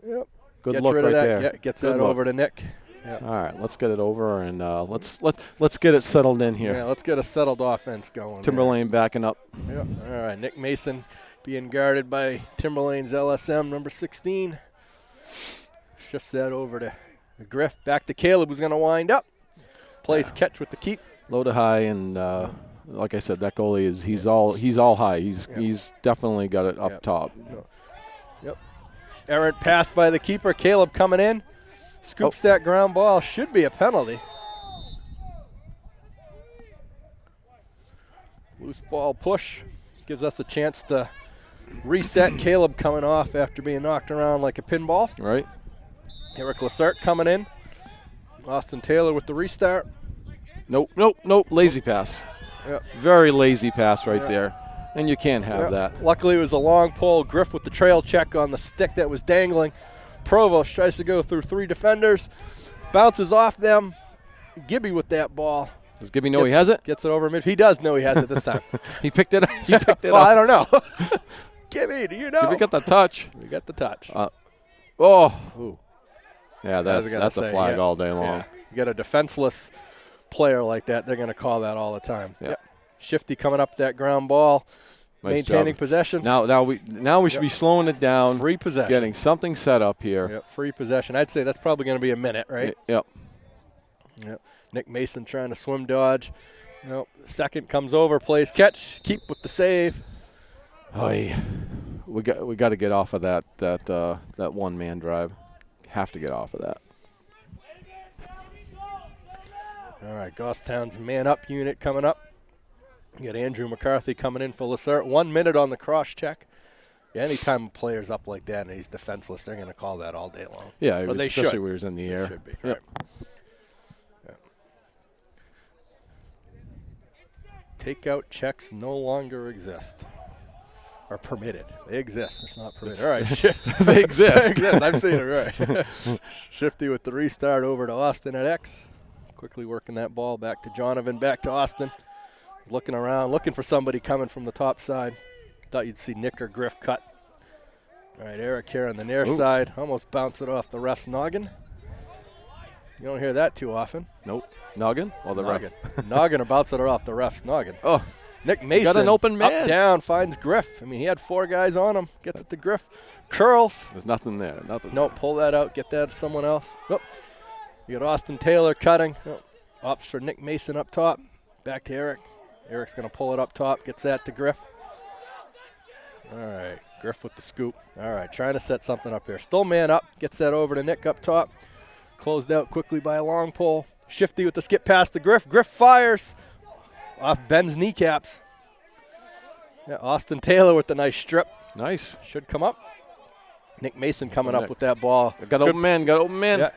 Yep. Good gets look rid right of that. there. Yeah, gets Good that look. over to Nick. Yeah. All right, let's get it over, and let's get it settled in here. Yeah, let's get a settled offense going. Timberlane backing up. Yeah. All right, Nick Mason being guarded by Timberlane's LSM number 16. Shifts that over to Griff. Back to Caleb, who's going to wind up. Plays catch with the keep. Low to high, and like I said, that goalie he's all high. He's definitely got it up top. Yep. Errant pass by the keeper. Caleb coming in. Scoops that ground ball. Should be a penalty. Loose ball push. Gives us a chance to reset. Caleb coming off after being knocked around like a pinball. Right. Eric Lacerte coming in. Austin Taylor with the restart. Nope. Lazy pass. Yep. Very lazy pass right there. And you can't have that. Luckily, it was a long pull. Griff with the trail check on the stick that was dangling. Provost tries to go through 3 defenders. Bounces off them. Gibby with that ball. Does Gibby know he has it? Gets it over mid. He does know he has it this time. He picked it up. He picked it well, up. I don't know. Gibby, do you know? Gibby got the touch. We got the touch. Ooh. Yeah, that's a flag all day long. Yeah. You got a defenseless player like that, they're going to call that all the time. Yep. Shifty coming up that ground ball, Nice maintaining job. possession. Now we should be slowing it down. Free possession. Getting something set up here. Yep, free possession. I'd say that's probably going to be a minute, right? Yep. Nick Mason trying to swim dodge. Nope. Second comes over, plays catch, keep with the save. We got to get off of that one-man drive. Have to get off of that. All right, Goffstown's man-up unit coming up. You got Andrew McCarthy coming in for Lacerte. 1 minute on the cross check. Yeah, anytime a player's up like that and he's defenseless, they're going to call that all day long. Yeah, or they especially should. when he's in the air. They should be, Yep. right. Takeout checks no longer exist. Are permitted. They exist. It's not permitted. All right. They exist. They exist. I've seen it, right. Shifty with the restart over to Austin at X. Quickly working that ball back to Jonovan, back to Austin. Looking around, looking for somebody coming from the top side. Thought you'd see Nick or Griff cut. All right, Eric here on the near side. Almost bounced it off the ref's noggin. You don't hear that too often. Nope. Noggin? Well, the noggin. Noggin or bouncing it off the ref's noggin. Oh. Nick Mason got an open man. Up, down, finds Griff. I mean, he had 4 guys on him. Gets it to Griff. Curls. There's nothing there. Nothing. Nope, pull that out. Get that to someone else. Nope. You got Austin Taylor cutting. Nope. Ops for Nick Mason up top. Back to Eric. Eric's going to pull it up top. Gets that to Griff. All right. Griff with the scoop. All right. Trying to set something up here. Still man up. Gets that over to Nick up top. Closed out quickly by a long pull. Shifty with the skip pass to Griff. Griff fires off Ben's kneecaps. Yeah, Austin Taylor with the nice strip. Nice. Should come up. Nick Mason coming up with that ball. Got open man. Yeah.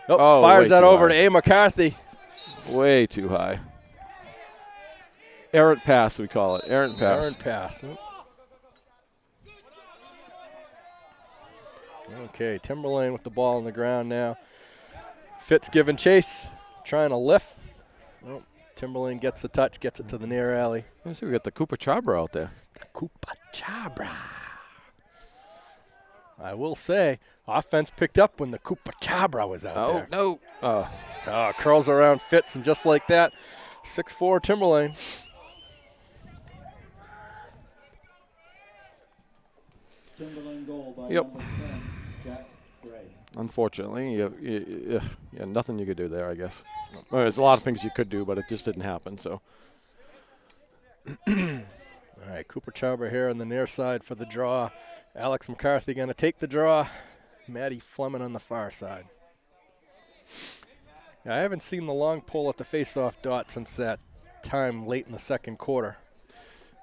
Nope, fires that over to A. McCarthy. Way too high. Errant pass, we call it. Errant pass. Errant pass. Okay, Timberlane with the ball on the ground now. Fitz giving chase, trying to lift. Oh, Timberlane gets the touch, gets it to the near alley. Let's see, we got the Koopa Chabra out there. The Koopa Chabra. I will say, offense picked up when the Koopa Chabra was out there. No. Curls around Fitz, and just like that, 6'4" Timberlane. Timberlane goal by Yep. number 10, Jack Gray. Unfortunately, you nothing you could do there, I guess. Well, there's a lot of things you could do, but it just didn't happen. So. All right, Cooper Chabra here on the near side for the draw. Alex McCarthy going to take the draw. Matty Fleming on the far side. Yeah, I haven't seen the long pull at the face-off dot since that time late in the second quarter.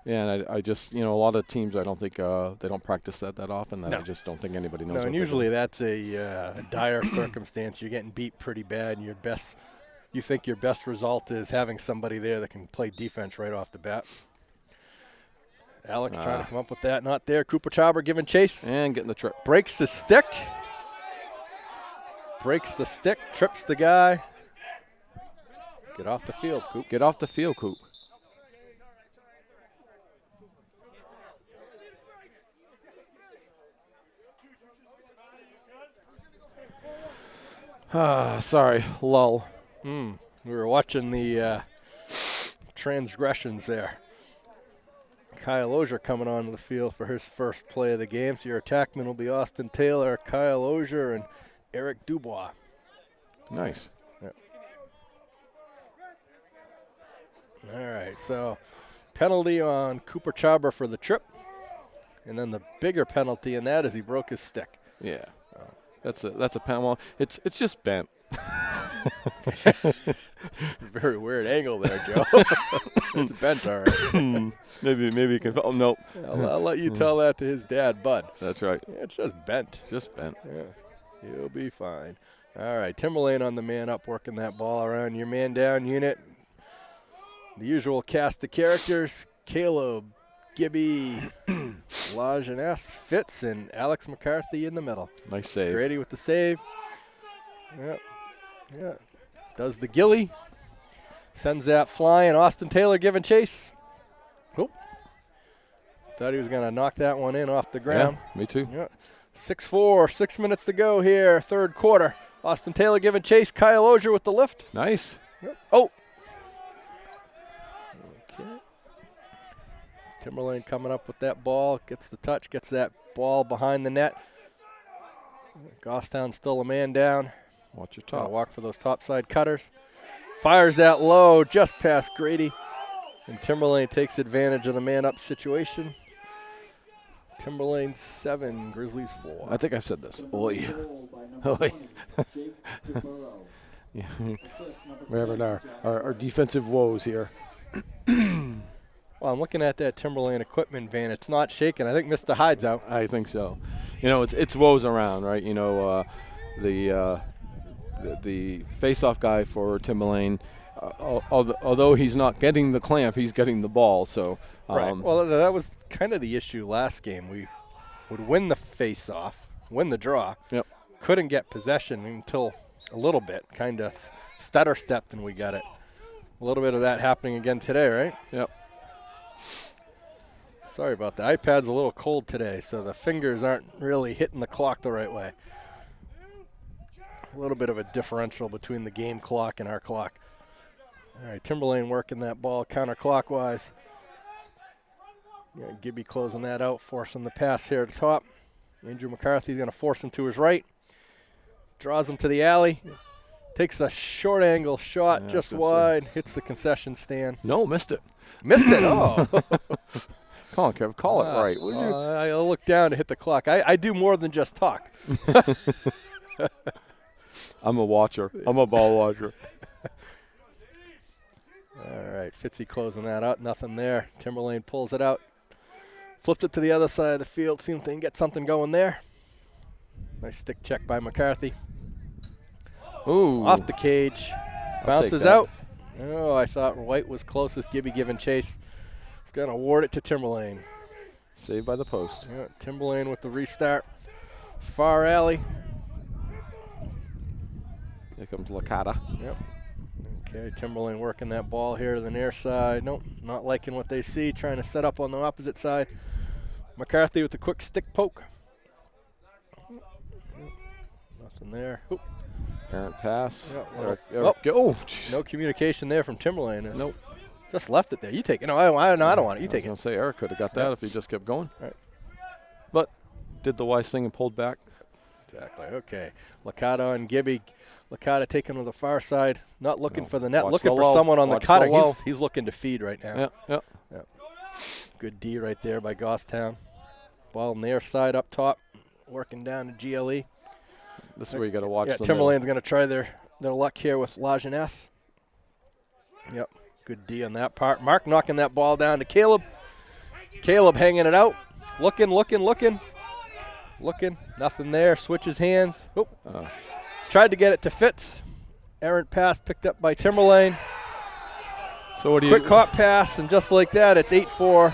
Yeah, and I just, a lot of teams, I don't think they don't practice that often. And No. I just don't think anybody knows. No, what and they're usually doing. that's a dire circumstance. You're getting beat pretty bad, and you think your best result is having somebody there that can play defense right off the bat. Alex trying to come up with that. Not there. Cooper Chabra giving chase. And getting the trip. Breaks the stick. Trips the guy. Get off the field, Coop. Get off the field, Coop. Sorry, lull. We were watching the transgressions there. Kyle Ozier coming onto the field for his first play of the game. So your attackmen will be Austin Taylor, Kyle Ozier, and Eric Dubois. Nice. Yep. All right, so penalty on Cooper Charbor for the trip. And then the bigger penalty in that is he broke his stick. Yeah. That's a pen. Well, it's just bent. Very weird angle there, Joe. It's bent, all right. maybe you can. Oh nope. I'll let you tell that to his dad, Bud. That's right. Yeah, it's just bent. Just bent. Yeah, you'll be fine. All right, Timberlane on the man up, working that ball around your man down unit. The usual cast of characters: Caleb, Gibby, Lajeunesse, Fitz, and Alex McCarthy in the middle. Nice save. Grady with the save. Yep. Yeah. Does the Gilly. Sends that flying. Austin Taylor giving chase. Oop. Thought he was going to knock that one in off the ground. Yeah, me too. Yeah. 6-4, 6 minutes to go here, third quarter. Austin Taylor giving chase. Kyle Ozier with the lift. Nice. Yep. Oh. Okay. Timberlane coming up with that ball. Gets the touch. Gets that ball behind the net. Goffstown still a man down. Watch your Gotta top. walk for those topside cutters. Fires that low just past Grady. And Timberlane takes advantage of the man-up situation. Timberlane 7, Grizzlies 4. I think I've said this. Oi. Goal by number Oi. 20, Jake DeBurrow. Yeah. Assist number We're having 20, our defensive woes here. Well, I'm looking at that Timberlane equipment van. It's not shaking. I think Mr. Hyde's out. I think so. You know, it's woes around, right? You know, the face-off guy for Timberlane, although he's not getting the clamp, he's getting the ball. So, Right. Well, that was kind of the issue last game. We would win the face-off, win the draw. Yep. Couldn't get possession until a little bit. Kind of stutter-stepped, and we got it. A little bit of that happening again today, right? Yep. Sorry about that. iPad's a little cold today, so the fingers aren't really hitting the clock the right way. A little bit of a differential between the game clock and our clock. All right, Timberlane working that ball counterclockwise. Yeah, Gibby closing that out, forcing the pass here at the top. Andrew McCarthy's going to force him to his right. Draws him to the alley. Takes a short angle shot just wide. Hits the concession stand. No, missed it. Missed it. Oh. Come on, Kev. Call it right, would you? I'll look down to hit the clock. I do more than just talk. I'm a watcher. I'm a ball watcher. All right, Fitzy closing that out. Nothing there. Timberlane pulls it out. Flips it to the other side of the field. See if they can get something going there. Nice stick check by McCarthy. Ooh. Off the cage. I'll Bounces take that. out. Oh, I thought White was closest. Gibby giving chase. He's going to award it to Timberlane. Saved by the post. Yeah, Timberlane with the restart. Far alley. Here comes Licata. Yep. Okay, Timberlane working that ball here to the near side. Nope, not liking what they see. Trying to set up on the opposite side. McCarthy with the quick stick poke. Nothing there. Oop. Errant pass. Yeah, Eric, well, oh, geez. no communication there from Timberlane. Nope. Just left it there. You take it. No, I don't want it. You take I it. was going to say Eric could have got that Yep. if he just kept going. Right. But did the wise thing and pulled back. Exactly. Okay. Licata and Gibby. Licata taking to the far side. Not looking No. for the net. Watch Looking the for low. someone on Watch the the cutter. low. He's looking to feed right now. Yeah. Good D right there by Goffstown. Ball near side up top. Working down to GLE. This is where you got to watch Yeah, the Timberlane's going to try their luck here with Lajeunesse. Yep, good D on that part. Mark knocking that ball down to Caleb. Caleb hanging it out. Looking. Nothing there. Switches hands. Oop. Tried to get it to Fitz. Errant pass picked up by Timberlane. So what do Quick caught pass, and just like that, it's 8-4.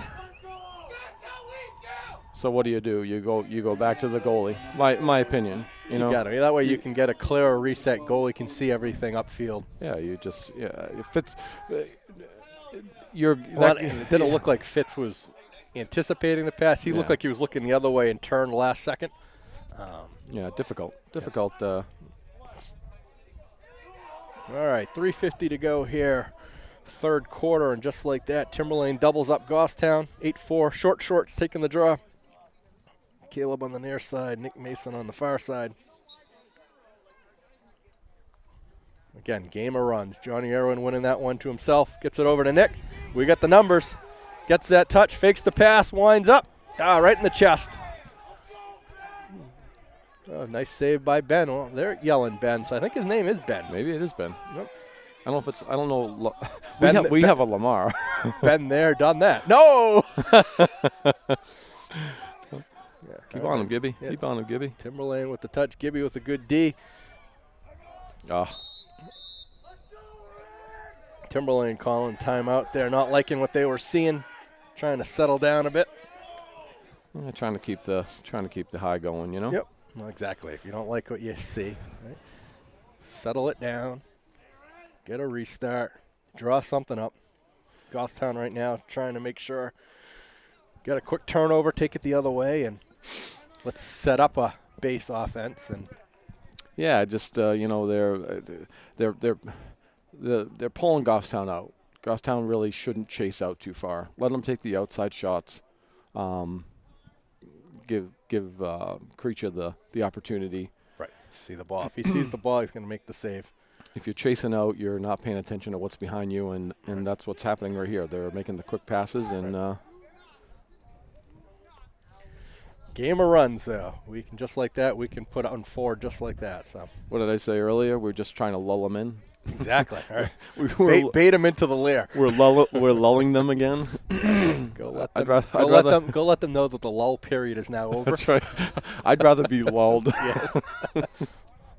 So what do? You go back to the goalie. My opinion. You know. Got it. That way you can get a clearer reset. Goalie can see everything upfield. Yeah. If it's It didn't look like Fitz was anticipating the pass. He looked like he was looking the other way and turned last second. Yeah, difficult. All right, 3:50 to go here. Third quarter, and just like that, Timberlane doubles up Goffstown. 8-4, shorts taking the draw. Caleb on the near side, Nick Mason on the far side. Again, game of runs. Johnny Irwin winning that one to himself. Gets it over to Nick. We got the numbers. Gets that touch, fakes the pass, winds up. Right in the chest. Oh, nice save by Ben. Well, they're yelling Ben, so I think his name is Ben. Maybe it is Ben. Yep. I don't know if it's. I don't know. Ben, we have a Lamar. Ben there, done that. No! Keep on him, Gibby. Yeah. Keep on him, Gibby. Timberlane with the touch. Gibby with a good D. Oh. Timberlane calling timeout there, not liking what they were seeing, trying to settle down a bit. Trying to keep the high going, you know. Yep. Well, exactly. If you don't like what you see, right? Settle it down. Get a restart. Draw something up. Goffstown right now trying to make sure. Get a quick turnover, take it the other way, and let's set up a base offense. And yeah, just you know, they're pulling Goffstown out. Goffstown really shouldn't chase out too far. Let them take the outside shots. Give Creature the opportunity. right, see the ball. If he sees the ball, he's going to make the save. If you're chasing out, you're not paying attention to what's behind you, and that's what's happening right here. They're making the quick passes, and Game of runs, though. We can just like that. We can put on 4 just like that. So what did I say earlier? We're just trying to lull them in. exactly. All right. We're Bait them into the lair. we're lulling them again. Go let I'd them. rather- Go let them know that the lull period is now over. That's right. I'd rather be lulled. Yes.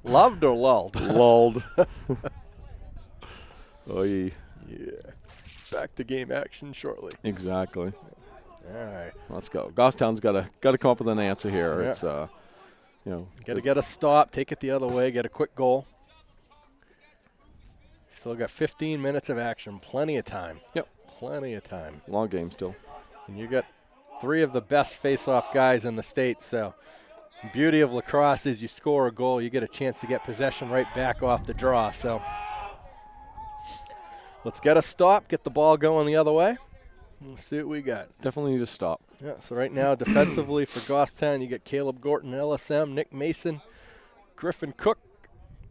Loved or lulled? Lulled. Oy. Yeah. Back to game action shortly. Exactly. All right. Let's go. Goffstown's got to come up with an answer here. Yeah. It's you know, Got to get a stop. Take it the other way. Get a quick goal. Still got 15 minutes of action. Plenty of time. Yep. Plenty of time. long game still. And you got 3 of the best face-off guys in the state. So beauty of lacrosse is you score a goal, you get a chance to get possession right back off the draw. So let's get a stop, get the ball going the other way. Let's see what we got. Definitely need to stop. Yeah, so right now defensively for Goffstown, you got Caleb Gorton, LSM, Nick Mason, Griffin Cook,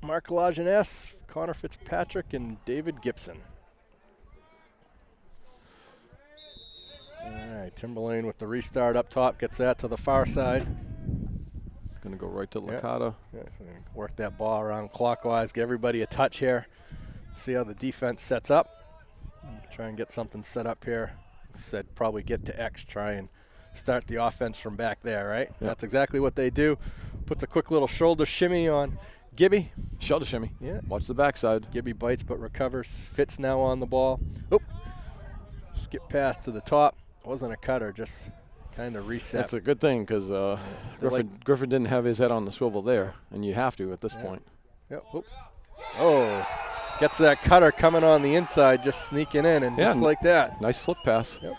Mark Lajeunesse, Connor Fitzpatrick, and David Gibson. All right, Timberlane with the restart up top, gets that to the far side. Going to go right to Yeah. Licata. Yeah, so work that ball around clockwise, get everybody a touch here. See how the defense sets up. Try and get something set up here. Said probably get to X, try and start the offense from back there, right? Yeah. That's exactly what they do. Puts a quick little shoulder shimmy on Gibby. Shoulder shimmy. Yeah. Watch the backside. Gibby bites but recovers. Fitz now on the ball. Oop. Skip pass to the top. Wasn't a cutter, just kind of reset. That's a good thing because Griffin didn't have his head on the swivel there, and you have to at this point. Yep. Oop. Oh. Gets that cutter coming on the inside, just sneaking in, and just like that. Nice flip pass. Yep.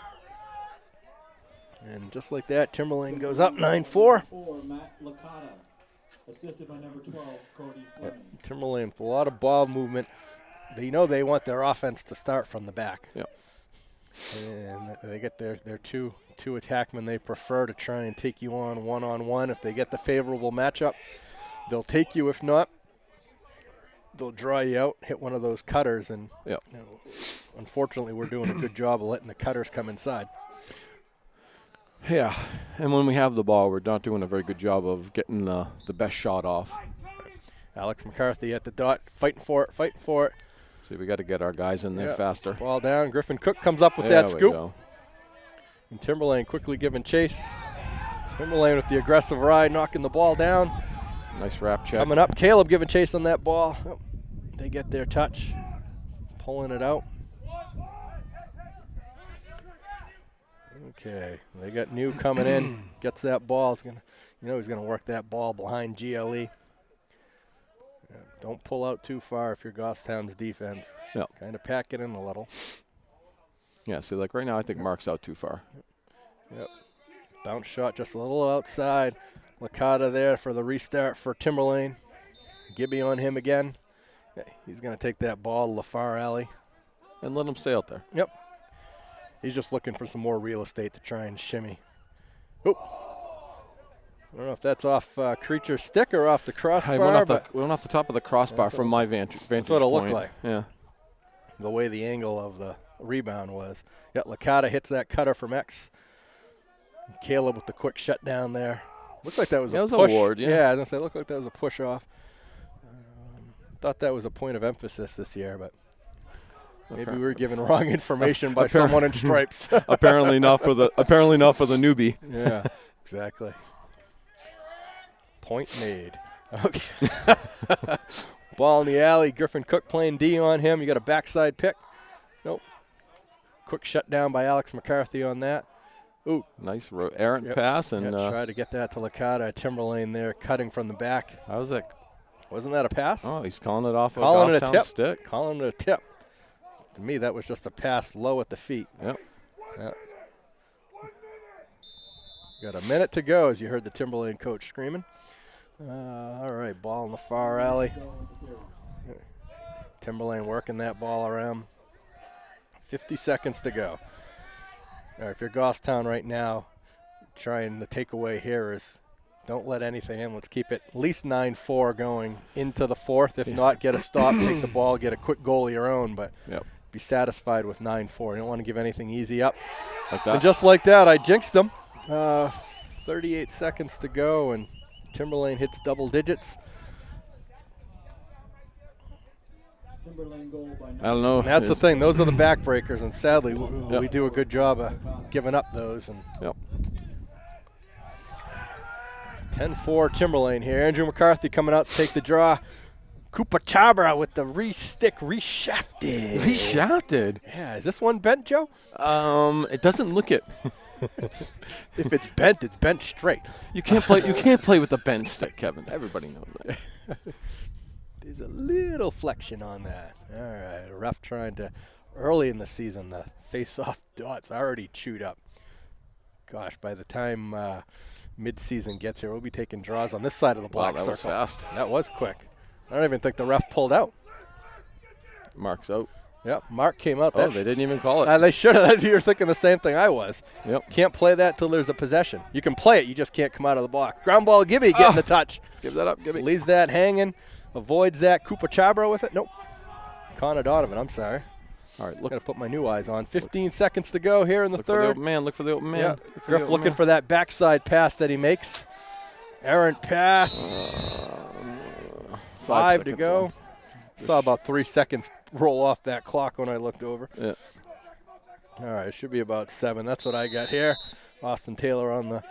And just like that, Timberlane goes up 9-4. 4, Matt Licata, assisted by number 12, Cody Fleming. Timberlane with a lot of ball movement. They know they want their offense to start from the back. Yep. And they get their two attackmen they prefer to try and take you on one-on-one. If they get the favorable matchup, they'll take you. If not, they'll draw you out, hit one of those cutters, and Yep. you know, unfortunately we're doing a good job of letting the cutters come inside. Yeah, and when we have the ball, we're not doing a very good job of getting the best shot off. Alex McCarthy at the dot, fighting for it. See, we got to get our guys in there Yeah. faster. Ball down. Griffin Cook comes up with There that we scoop. go. And Timberlane quickly giving chase. Timberlane with the aggressive ride, knocking the ball down. Nice wrap check. Coming up, Caleb giving chase on that ball. Oh, they get their touch, pulling it out. Okay, they got New coming in. Gets that ball. He's gonna work that ball behind GLE. Yeah, don't pull out too far if you're Goffstown's defense. Yeah. Kind of pack it in a little. Yeah, see, like right now, I think Mark's out too far. Yep. Bounce shot just a little outside. Licata there for the restart for Timberlane. Gibby on him again. He's going to take that ball to the far alley. And let him stay out there. Yep. He's just looking for some more real estate to try and shimmy. Oop. I don't know if that's off Creature's stick or off the crossbar. We went off the top of the crossbar from my vantage point. That's what it looked like. Yeah. The way the angle of the rebound was. Yeah, Licata hits that cutter from X. Caleb with the quick shutdown there. Looked like that was a push. That was a ward, yeah. Yeah, I was going to say, looked like that was a push off. Thought that was a point of emphasis this year, but maybe we were given wrong information by someone in stripes. apparently not for the newbie. Yeah, exactly. Point made. Okay. Ball in the alley. Griffin Cook playing D on him. You got a backside pick. Nope. Quick shutdown by Alex McCarthy on that. Ooh. Nice errant pass. And try to get that to Licata. Timberlane there cutting from the back. How was that? Wasn't that a pass? Oh, he's calling it off calling it a tip. Stick. Calling it a tip. To me, that was just a pass low at the feet. Yep. Got a minute to go, as you heard the Timberlane coach screaming. All right, ball in the far alley. Timberlane working that ball around. 50 seconds to go. All right, if you're Goffstown right now, trying the takeaway here is don't let anything in. Let's keep it at least 9-4 going into the fourth. If not, get a stop, take the ball, get a quick goal of your own, but be satisfied with 9-4. You don't want to give anything easy up. Like that? And just like that, I jinxed them. 38 seconds to go, and Timberlane hits double digits. Timberlane goal by I don't know. And that's the thing. Those are the backbreakers, and sadly, we do a good job of giving up those. And 10-4 Timberlane here. Andrew McCarthy coming out to take the draw. Koopa Chabra with the re-stick, re-shafted. Re-shafted? Yeah, is this one bent, Joe? It doesn't look it. If it's bent straight. You can't play with a bent stick, Kevin. Everybody knows that. There's a little flexion on that. All right, ref trying to, early in the season, the face-off dots already chewed up. Gosh, by the time mid-season gets here, we'll be taking draws on this side of the black circle. That was fast. That was quick. I don't even think the ref pulled out. Mark's out. Yep, Mark came out. They didn't even call it. They should have. You're thinking the same thing I was. Yep. Can't play that till there's a possession. You can play it, you just can't come out of the block. Ground ball, Gibby getting the touch. Give that up, Gibby. Leaves that hanging. Avoids that. Koopa Chabra with it. Nope. Connor Donovan, I'm sorry. All right, Got to put my new eyes on. 15 seconds to go here in the third. Look for the open man. Yeah. Griff looking for that backside pass that he makes. Errant pass. 5 to go. On. Saw about 3 seconds roll off that clock when I looked over. Yeah. All right, it should be about 7. That's what I got here. Austin Taylor on the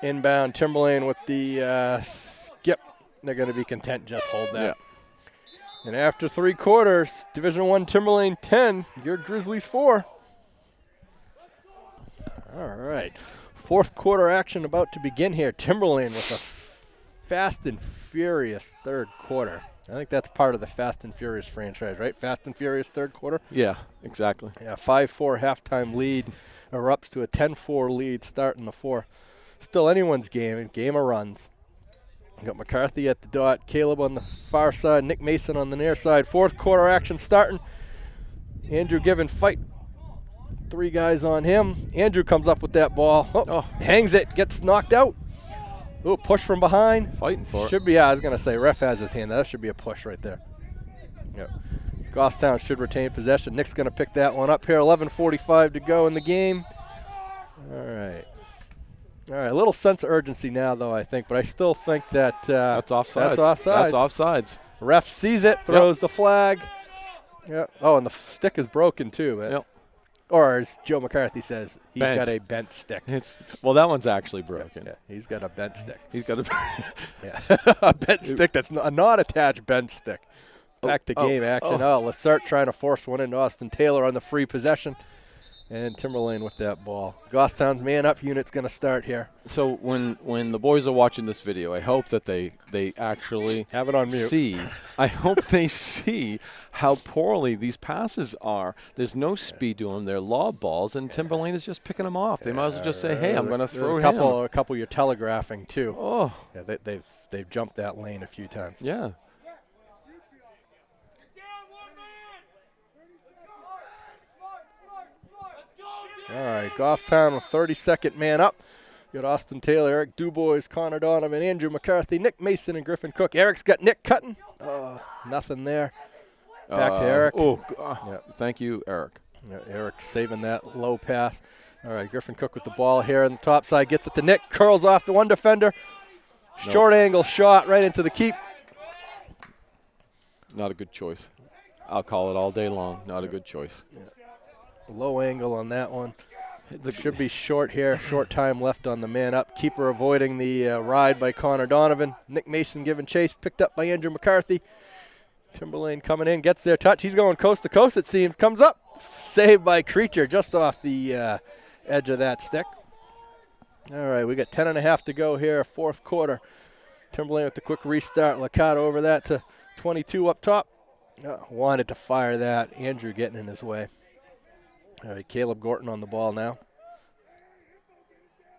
inbound. Timberlane with the skip. They're going to be content. Just hold that. Yeah. And after 3 quarters, Division I Timberlane 10, your Grizzlies 4. All right. Fourth quarter action about to begin here. Timberlane with a fast and furious third quarter. I think that's part of the Fast and Furious franchise, right? Fast and Furious third quarter? Yeah, exactly. Yeah, 5-4 halftime lead erupts to a 10-4 lead starting the fourth. Still anyone's game of runs. Got McCarthy at the dot, Caleb on the far side, Nick Mason on the near side. Fourth quarter action starting. Andrew giving fight. 3 guys on him. Andrew comes up with that ball. Hangs it, gets knocked out. Ooh, push from behind. Fighting for it. Should be, I was going to say, ref has his hand. That should be a push right there. Yep. Goffstown should retain possession. Nick's going to pick that one up here. 11:45 to go in the game. All right. A little sense of urgency now, though, I think. But I still think that that's offsides. That's offsides. Ref sees it, throws the flag. Yep. Oh, and the stick is broken, too. Yep. Or as Joe McCarthy says, he's bent. got a bent stick. Well, that one's actually broken. Yeah, he's got a bent stick. He's got a bent stick that's a non-attached bent stick. Back to game action. Lacerte trying to force one into Austin Taylor on the free possession. And Timberlane with that ball. Goffstown's man-up unit's going to start here. So when the boys are watching this video, I hope that they actually have it on mute. I hope they see how poorly these passes are. There's no speed to them. They're lob balls, and Timberlane is just picking them off. They might as well just say, hey, I'm going to throw him. A couple you're telegraphing, too. Oh. Yeah, they've jumped that lane a few times. Yeah. All right, Goffstown, a 32nd man up. Got Austin Taylor, Eric Dubois, Connor Donovan, Andrew McCarthy, Nick Mason, and Griffin Cook. Eric's got Nick cutting. Nothing there. Back to Eric. Thank you, Eric. Yeah, Eric saving that low pass. All right, Griffin Cook with the ball here on the top side. Gets it to Nick. Curls off the one defender. Short angle shot right into the keep. Not a good choice. I'll call it all day long. Not a good choice. Yeah. Low angle on that one. It should be short here. Short time left on the man up. Keeper avoiding the ride by Connor Donovan. Nick Mason giving chase. Picked up by Andrew McCarthy. Timberlane coming in. Gets their touch. He's going coast to coast, it seems. Comes up. Saved by Creature just off the edge of that stick. All right, we got 10.5 to go here, fourth quarter. Timberlane with the quick restart. Licata over that to 22 up top. Wanted to fire that. Andrew getting in his way. All right, Caleb Gorton on the ball now.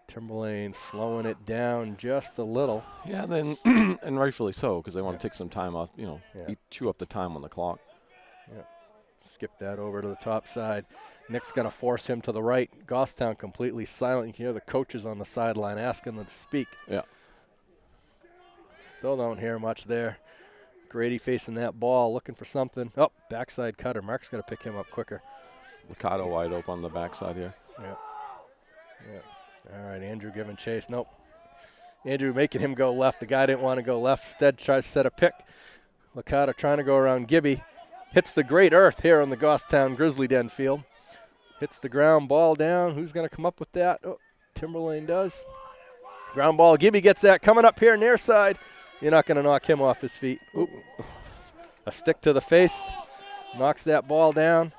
Timberlane slowing it down just a little. Yeah, then and rightfully so, because they want to take some time off, chew up the time on the clock. Yeah. Skip that over to the top side. Nick's going to force him to the right. Goffstown completely silent. You can hear the coaches on the sideline asking them to speak. Yeah. Still don't hear much there. Grady facing that ball, looking for something. Oh, backside cutter. Mark's got to pick him up quicker. Licata wide open on the backside here. Yeah. All right, Andrew giving chase. Nope. Andrew making him go left. The guy didn't want to go left. Instead, tries to set a pick. Licata trying to go around Gibby. Hits the great earth here on the Goffstown Grizzly Den field. Hits the ground ball down. Who's going to come up with that? Oh, Timberlane does. Ground ball. Gibby gets that. Coming up here near side. You're not going to knock him off his feet. Oop. A stick to the face. Knocks that ball down.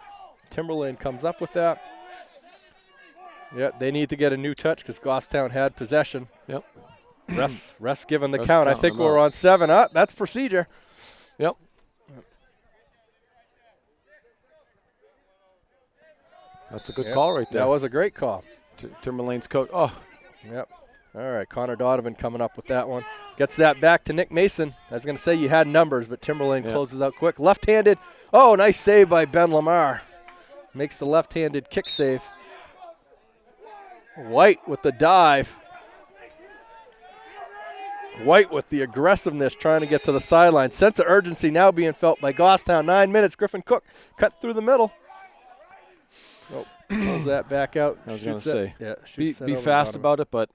Timberlane comes up with that. Yep, they need to get a new touch because Goffstown had possession. Yep. Refs giving the count. I think we're on 7. That's procedure. Yep. That's a good call right there. That was a great call. Timberlane's coach. Oh. Yep. All right, Connor Donovan coming up with that one. Gets that back to Nick Mason. I was going to say you had numbers, but Timberlane closes out quick. Left-handed. Oh, nice save by Ben Lamar. Makes the left-handed kick save. White with the dive. White with the aggressiveness trying to get to the sideline. Sense of urgency now being felt by Goffstown. 9 minutes. Griffin Cook cut through the middle. Oh, pulls that back out. I was going to say, be fast about it, but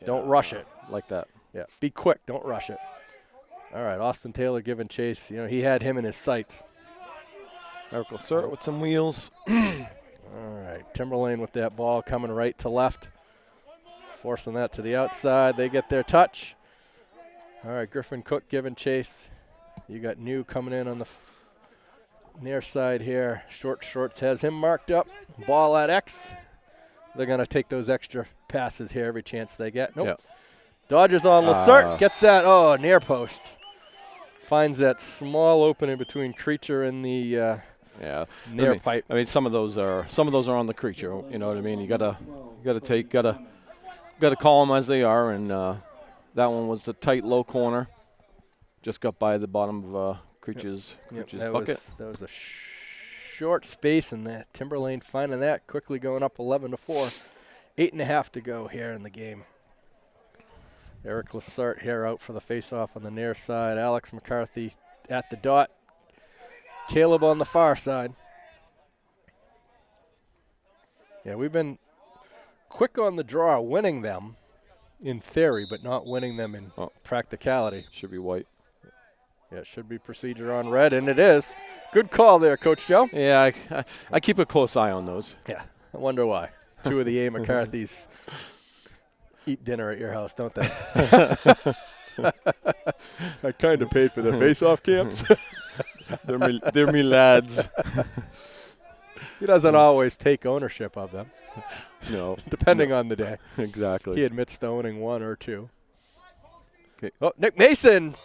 don't rush it. Like that. Yeah, be quick. Don't rush it. All right, Austin Taylor giving chase. He had him in his sights. Eric Lacerte with some wheels. All right, Timberlane with that ball coming right to left. Forcing that to the outside. They get their touch. All right, Griffin Cook giving chase. You got New coming in on the near side here. Shorts has him marked up. Ball at X. They're going to take those extra passes here every chance they get. Nope. Yep. Dodgers on Lacerte. Gets that. Oh, near post. Finds that small opening between Creature and the near pipe. I mean, some of those are on the Creature. You know what I mean? You gotta call them as they are, and that one was a tight low corner. Just got by the bottom of Creature's bucket. That was a short space, and that Timberlane finding that quickly going up 11-4. 8.5 to go here in the game. Eric Lacerte here out for the face-off on the near side. Alex McCarthy at the dot. Caleb on the far side. Yeah, we've been quick on the draw, winning them in theory, but not winning them in practicality. Should be white. Yeah, it should be procedure on red, and it is. Good call there, Coach Joe. Yeah, I keep a close eye on those. Yeah, I wonder why. 2 of the A. McCarthys eat dinner at your house, don't they? I kind of paid for the face-off camps. they're me lads. He doesn't always take ownership of them. No. Depending on the day. Exactly. He admits to owning 1 or 2. Okay. Oh, Nick Mason.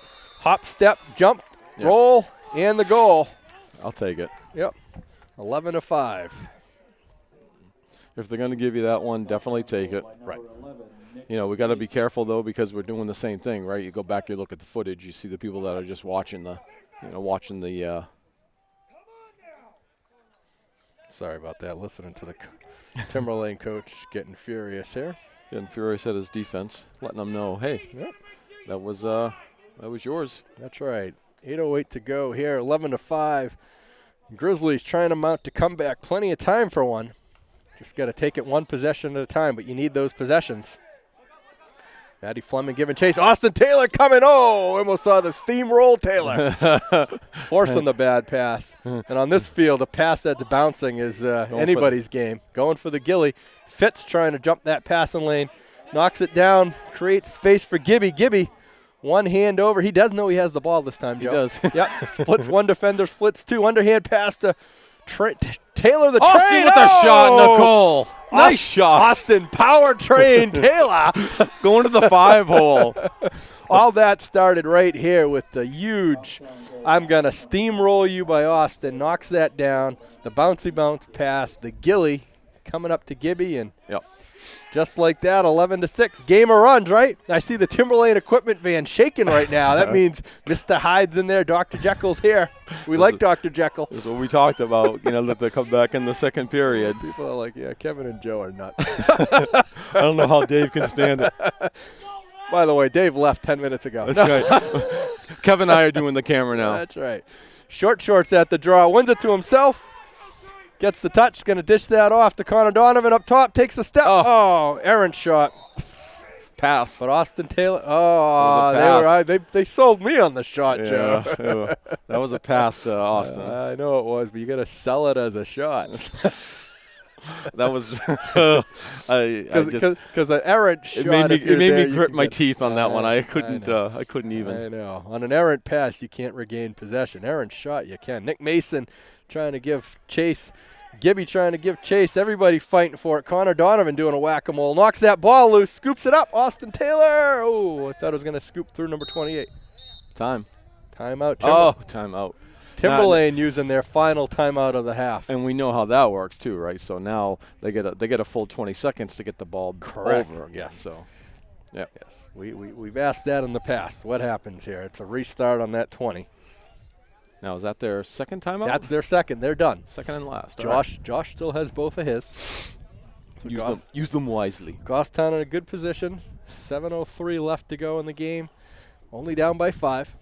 Hop, step, jump, roll, and the goal. I'll take it. Yep. 11-5. If they're going to give you that one, definitely take it. Right. We got to be careful, though, because we're doing the same thing, right? You go back, you look at the footage, you see the people that are just watching the Sorry about that. Listening to the Timberlane coach getting furious here. Getting furious at his defense, letting them know, hey, Yep. that was yours. That's right. 8:08 to go here. 11-5. Grizzlies trying to mount a comeback. Plenty of time for one. Just got to take it one possession at a time, but you need those possessions. Maddie Fleming giving chase. Austin Taylor coming. Oh, almost saw the steamroll Taylor. Forcing the bad pass. And on this field, a pass that's bouncing is anybody's game. Going for the Gilly. Fitz trying to jump that passing lane. Knocks it down. Creates space for Gibby. Gibby, one hand over. He does know he has the ball this time, Joe. He does. Yep. Splits one defender, splits two. Underhand pass to Taylor the Austin train. with the shot, Nicole. Nice shot. Austin powertrain Taylor. Going to the 5-hole. All that started right here with the huge I'm going to steamroll you by Austin. Knocks that down. The bouncy bounce pass. The Gilly coming up to Gibby. And Yep. just like that, 11-6. Game of runs, right? I see the Timberlane equipment van shaking right now. That means Mr. Hyde's in there. Dr. Jekyll's here. We like Dr. Jekyll. This is what we talked about, that they come back in the second period. People are like, yeah, Kevin and Joe are nuts. I don't know how Dave can stand it. By the way, Dave left 10 minutes ago. That's right. Kevin and I are doing the camera now. That's right. Short shorts at the draw. Wins it to himself. Gets the touch. Going to dish that off to Connor Donovan up top. Takes a step. Oh, errant shot. Pass. But Austin Taylor. They sold me on the shot, Joe. Yeah. That was a pass to Austin. I know it was, but you got to sell it as a shot. That was because an errant shot. It made me grit my teeth on that one. I couldn't even. I know. On an errant pass, you can't regain possession. Errant shot, you can. Nick Mason trying to give chase. Gibby trying to give chase. Everybody fighting for it. Connor Donovan doing a whack-a-mole. Knocks that ball loose. Scoops it up. Austin Taylor. Oh, I thought it was going to scoop through number 28. Time. Timeout. Timeout. Timberlane using their final timeout of the half. And we know how that works too, right? So now they get a full 20 seconds to get the ball over. Yes. So, yeah. Yes. We've asked that in the past. What happens here? It's a restart on that 20. Now, is that their second timeout? That's their second. They're done. Second and last. Josh still has both of his. So use them wisely. Goffstown in a good position. 7:03 left to go in the game. Only down by 5.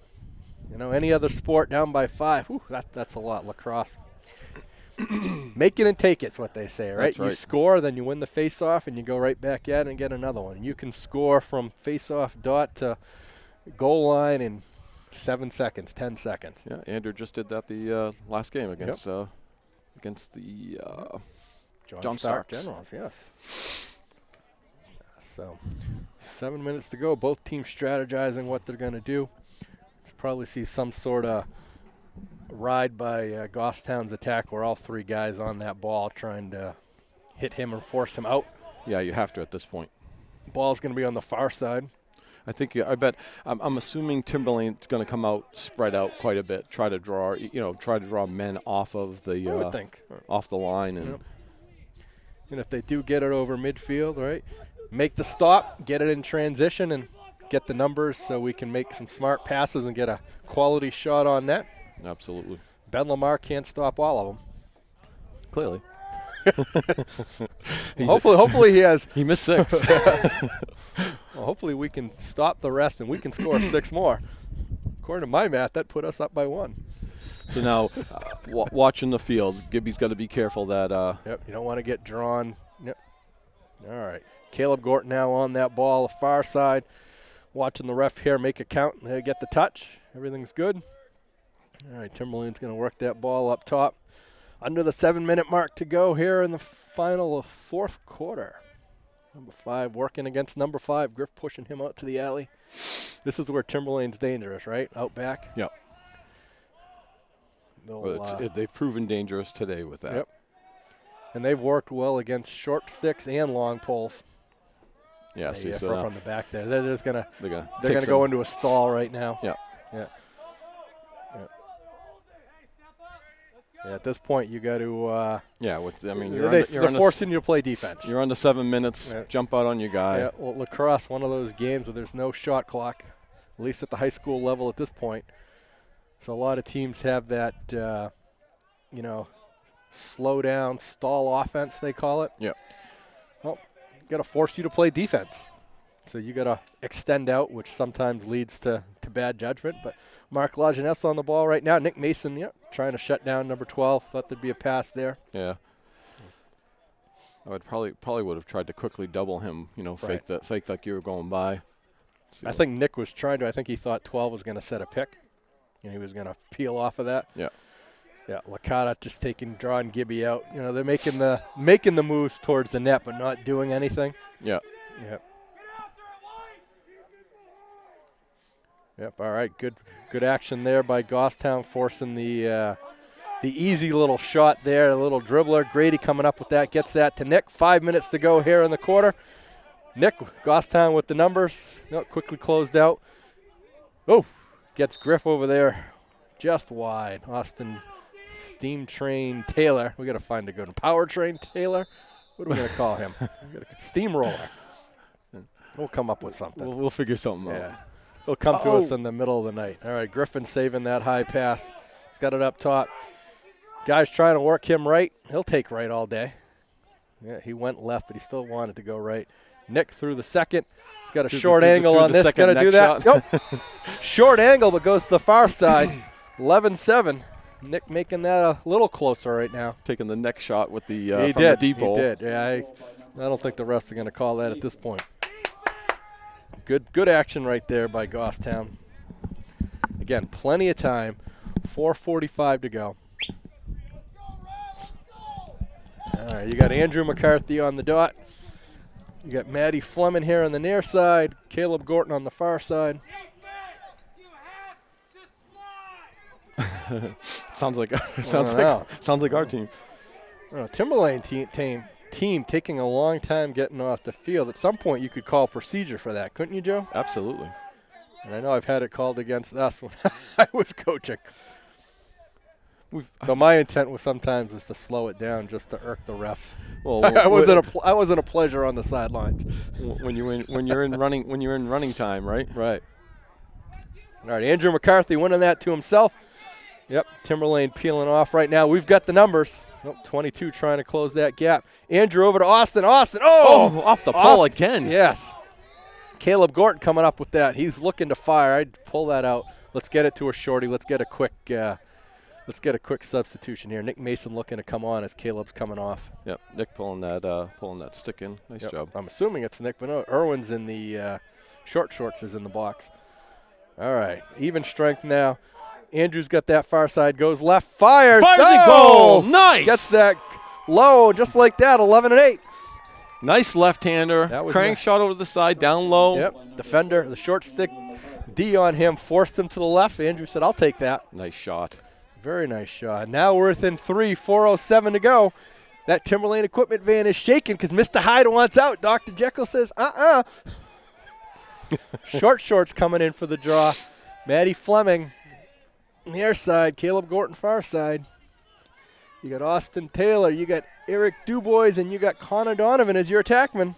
Any other sport down by 5. Whew, that's a lot. Lacrosse. Make it and take it's what they say, right? That's right. You score, then you win the face-off, and you go right back at it and get another one. You can score from face-off dot to goal line in 7 seconds, 10 seconds. Yeah, Andrew just did that the last game against the John Stark Starks. Generals, yes. So 7 minutes to go. Both teams strategizing what they're going to do. Probably see some sort of ride by Goffstown's attack where all 3 guys on that ball trying to hit him or force him out. Yeah, you have to at this point. Ball's going to be on the far side. I bet. I'm assuming Timberlane's going to come out, spread out quite a bit, try to draw men off of the. I would think off the line, and yep. And if they do get it over midfield, right, make the stop, get it in transition, and get the numbers so we can make some smart passes and get a quality shot on net. Absolutely. Ben Lamar can't stop all of them. Clearly. Hopefully he has. He missed 6. Well, hopefully we can stop the rest and we can score 6 more. According to my math, that put us up by 1. So now, watching the field, Gibby's got to be careful that. Yep, you don't want to get drawn. Yep. All right. Caleb Gort now on that ball, the far side. Watching the ref here make a count. They get the touch. Everything's good. All right, Timberlane's going to work that ball up top. Under the 7-minute mark to go here in the final of 4th quarter. Number 5 working against number 5. Griff pushing him out to the alley. This is where Timberlane's dangerous, right? Out back. Yep. They've proven dangerous today with that. Yep. And they've worked well against short sticks and long poles. Yeah, from the back there. They're just gonna take go into a stall right now. Yeah. Yeah. Yeah, at this point, you got to. They're forcing you to play defense. You're under 7 minutes. Yeah. Jump out on your guy. Yeah. Well, lacrosse, one of those games where there's no shot clock, at least at the high school level at this point. So a lot of teams have that, slow down, stall offense, they call it. Yeah. Well, got to force you to play defense. So you got to extend out, which sometimes leads to bad judgment. But Mark Lajeunesse on the ball right now. Nick Mason, trying to shut down number 12. Thought there'd be a pass there. Yeah. I would probably would have tried to quickly double him, Right. fake like you were going by. I think Nick was trying to. I think he thought 12 was going to set a pick, and he was going to peel off of that. Yeah. Yeah, Licata just drawing Gibby out. They're making the moves towards the net, but not doing anything. Yeah. Yep. Yep. All right. Good action there by Goffstown, forcing the easy little shot there, a little dribbler. Grady coming up with that, gets that to Nick. 5 minutes to go here in the quarter. Nick, Goffstown with the numbers. Quickly closed out. Oh, gets Griff over there, just wide. Austin Steam Train Taylor. We got to find a good one. Powertrain Taylor. What are we going to call him? Steamroller. We'll come up with something. We'll figure something out. Yeah. He'll come to us in the middle of the night. All right, Griffin saving that high pass. He's got it up top. Guy's trying to work him right. He'll take right all day. Yeah, he went left, but he still wanted to go right. Nick through the second. He's got a short angle on this. Going to do that. Nope. Short angle, but goes to the far side. 11-7. Nick making that a little closer right now. Taking the neck shot with the He from did. the deep hole. He did. Yeah, I don't think the refs are going to call that at this point. Good action right there by Goffstown. Again, plenty of time. 4:45 to go. All right, you got Andrew McCarthy on the dot. You got Matty Fleming here on the near side. Caleb Gorton on the far side. sounds like our team. Timberlane team taking a long time getting off the field. At some point, you could call procedure for that, couldn't you, Joe? Absolutely. And I know I've had it called against us when I was coaching. But my intent was sometimes to slow it down just to irk the refs. Well, I wasn't a pleasure on the sidelines. when you're in running time, right? Right. All right, Andrew McCarthy winning that to himself. Yep, Timberlane peeling off right now. We've got the numbers. Nope, 22 trying to close that gap. Andrew over to Austin. Austin, off the pole again. Yes. Caleb Gorton coming up with that. He's looking to fire. I'd pull that out. Let's get it to a shorty. Let's get a quick substitution here. Nick Mason looking to come on as Caleb's coming off. Yep, Nick pulling that stick in. Nice job. I'm assuming it's Nick, but no, Irwin's in the short shorts is in the box. All right, even strength now. Andrew's got that far side, goes left, fires a goal. Nice. Gets that low, just like that, 11-8. Nice left-hander. Crank shot over to the side, down low. Yep, defender, the short stick D on him, forced him to the left. Andrew said, I'll take that. Nice shot. Very nice shot. Now we're within 3, 4:07 to go. That Timberlane equipment van is shaking because Mr. Hyde wants out. Dr. Jekyll says, Short shorts coming in for the draw. Matty Fleming, near side. Caleb Gorton, far side. You got Austin Taylor. You got Eric Dubois, and you got Connor Donovan as your attackman.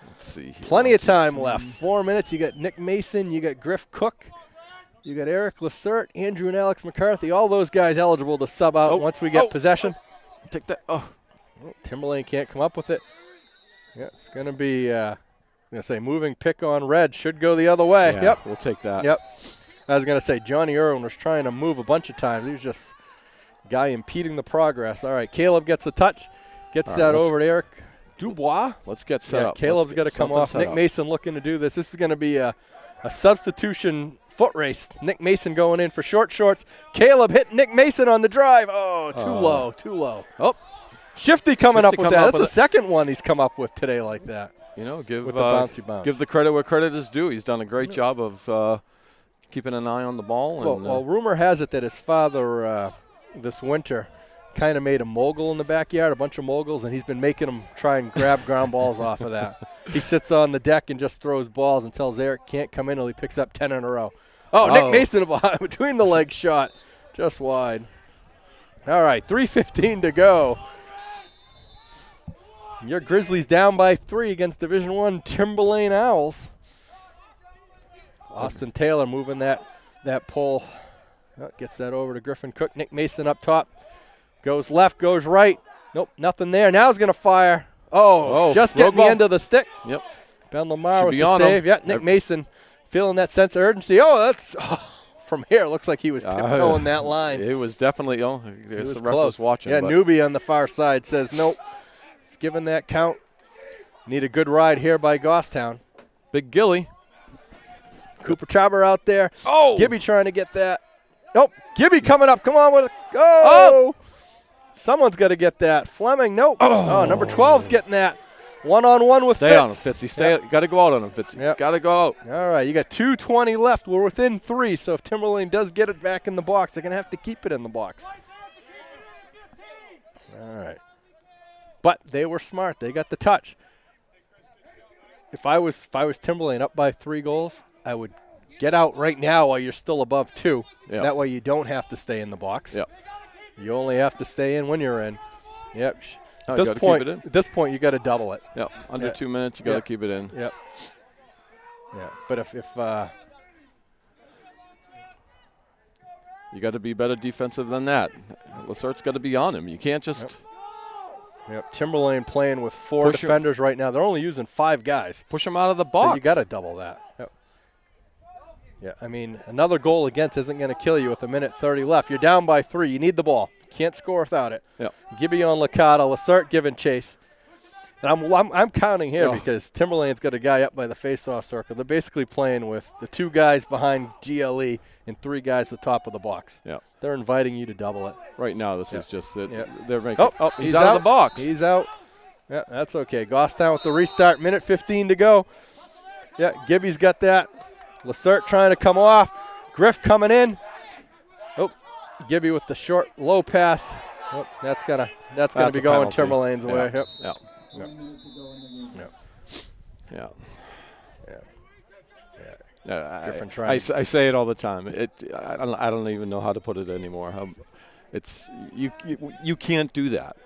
Let's see here. Plenty of time left. 4 minutes. You got Nick Mason. You got Griff Cook. You got Eric Lacerte, Andrew and Alex McCarthy. All those guys eligible to sub out once we get possession. Take that. Timberlane can't come up with it. Yeah, it's going to be, moving pick on red. Should go the other way. Yeah, yep. We'll take that. Yep. I was going to say, Johnny Irwin was trying to move a bunch of times. He was just guy impeding the progress. All right, Caleb gets a touch. Gets that over to Eric Dubois. Let's get set up. Caleb's got to come off. Nick Mason looking to do this. This is going to be a substitution foot race. Nick Mason going in for short shorts. Caleb hit Nick Mason on the drive. Oh, too low. Oh, Shifty coming up with that. That's the second one he's come up with today like that. Give with the bouncy bounce. Give the credit where credit is due. He's done a great job of keeping an eye on the ball. Well, rumor has it that his father this winter kind of made a mogul in the backyard, a bunch of moguls, and he's been making them try and grab ground balls off of that. He sits on the deck and just throws balls and tells Eric can't come in until he picks up 10 in a row. Nick Mason between the legs shot, just wide. All right, 3:15 to go. Your Grizzlies down by 3 against Division I Timberlane Owls. Austin Taylor moving that pole. Gets that over to Griffin Cook. Nick Mason up top. Goes left, goes right. Nope, nothing there. Now he's going to fire. Oh, just getting the ball. end of the stick. Yep. Ben Lamar Should with be the on save. him. Yeah, Nick Mason feeling that sense of urgency. From here, it looks like he was tiptoeing that line. It was definitely, He the was ref close. was watching. Yeah, but newbie on the far side says nope. He's given that count. Need a good ride here by Goffstown. Big Gilly. Cooper Chauber out there. Oh! Gibby trying to get that. Nope. Gibby coming up. Come on with it. Oh! Someone's got to get that. Fleming, nope. Oh, number 12's getting that. One-on-one with Stay on him, Fitz. Fitzy. Stay. Got to go out on him, Fitzy. Yep. Got to go out. All right, you got 2:20 left. We're within 3, so if Timberlane does get it back in the box, they're going to have to keep it in the box. All right. But they were smart. They got the touch. If I was Timberlane up by 3 goals, I would get out right now while you're still above 2. Yep. That way you don't have to stay in the box. Yep. You only have to stay in when you're in. Yep. Oh, At you this gotta point, keep it in. at this point, you got to double it. Yep. Under Yeah. 2 minutes, you got to Yeah. keep it in. Yep. Yeah. But if You got to be better defensive than that. Lassert's got to be on him. You can't just Timberlane playing with 4 Push him. defenders right now. They're only using 5 guys. push him out of the box. So you got to double that. Yep. Yeah, I mean, another goal against isn't going to kill you with 1:30 left. You're down by 3. You need the ball. Can't score without it. Yep. Gibby on Licata, Lacerte giving chase. And I'm counting here Yeah. because Timberlane's got a guy up by the face-off circle. They're basically playing with the 2 guys behind GLE and 3 guys at the top of the box. Yeah. They're inviting you to double it. Right now, this is just that Yeah. they're making. Oh, he's out of the box. He's out. Yeah, that's okay. Goffstown with the restart. 1:15 to go. Yeah, Gibby's got that. Lacerte trying to come off. Griff coming in. Oh, Gibby with the short, low pass. Oh, that's gonna That's be a going penalty. Timberlane's way. Yeah. Yep. Yeah. 1 minute to go in the game. Yep. Yeah. Different I trying. say it all the time. I don't even know how to put it anymore. It's you can't do that.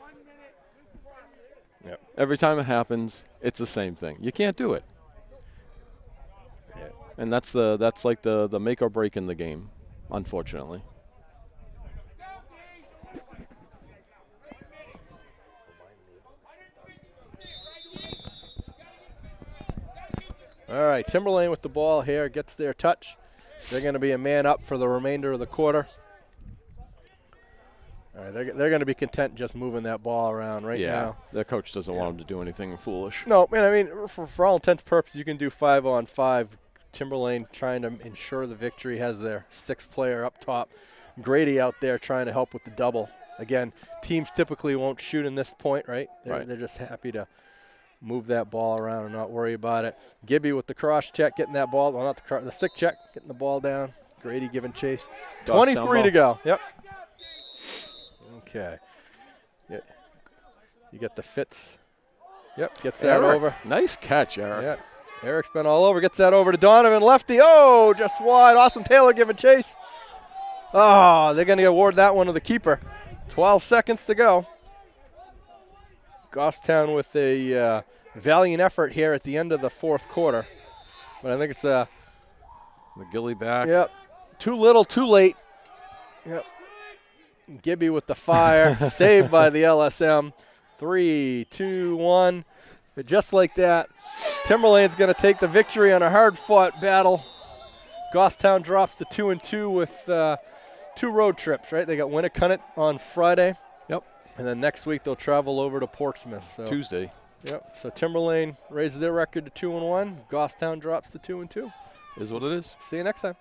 Yep. Every time it happens, it's the same thing. You can't do it. Yeah. And that's like the make or break in the game, unfortunately. All right, Timberlane with the ball here, gets their touch. They're going to be a man up for the remainder of the quarter. All right, they're going to be content just moving that ball around right now. Their coach doesn't want them to do anything foolish. No, man, I mean, for all intents and purposes, you can do 5-on-5. Timberlane trying to ensure the victory, has their 6th player up top. Grady out there trying to help with the double. Again, teams typically won't shoot in this point, right? They're just happy to move that ball around and not worry about it. Gibby with the cross check, getting that ball. Well, not the stick check, getting the ball down. Grady giving chase. 23 to go. Yep. Okay. Yeah. You get the Fitz. Yep, gets that Eric, over. nice catch, Eric. Yep. Eric's been all over. Gets that over to Donovan. Lefty. Oh, just wide. Austin Taylor giving chase. Oh, they're going to award that one to the keeper. 12 seconds to go. Goffstown with a valiant effort here at the end of the 4th quarter. But I think it's The Gilly back. Yep. Too little, too late. Yep. Gibby with the fire. Saved by the LSM. 3, 2, 1. But just like that, Timberlane's going to take the victory on a hard-fought battle. Goffstown drops to 2-2 with 2 road trips, right? They got Winnacunnet on Friday. Yep. And then next week they'll travel over to Portsmouth. So. Tuesday. Yep. So Timberlane raises their record to 2-1. Goffstown drops to 2-2. Is what it is. See you next time.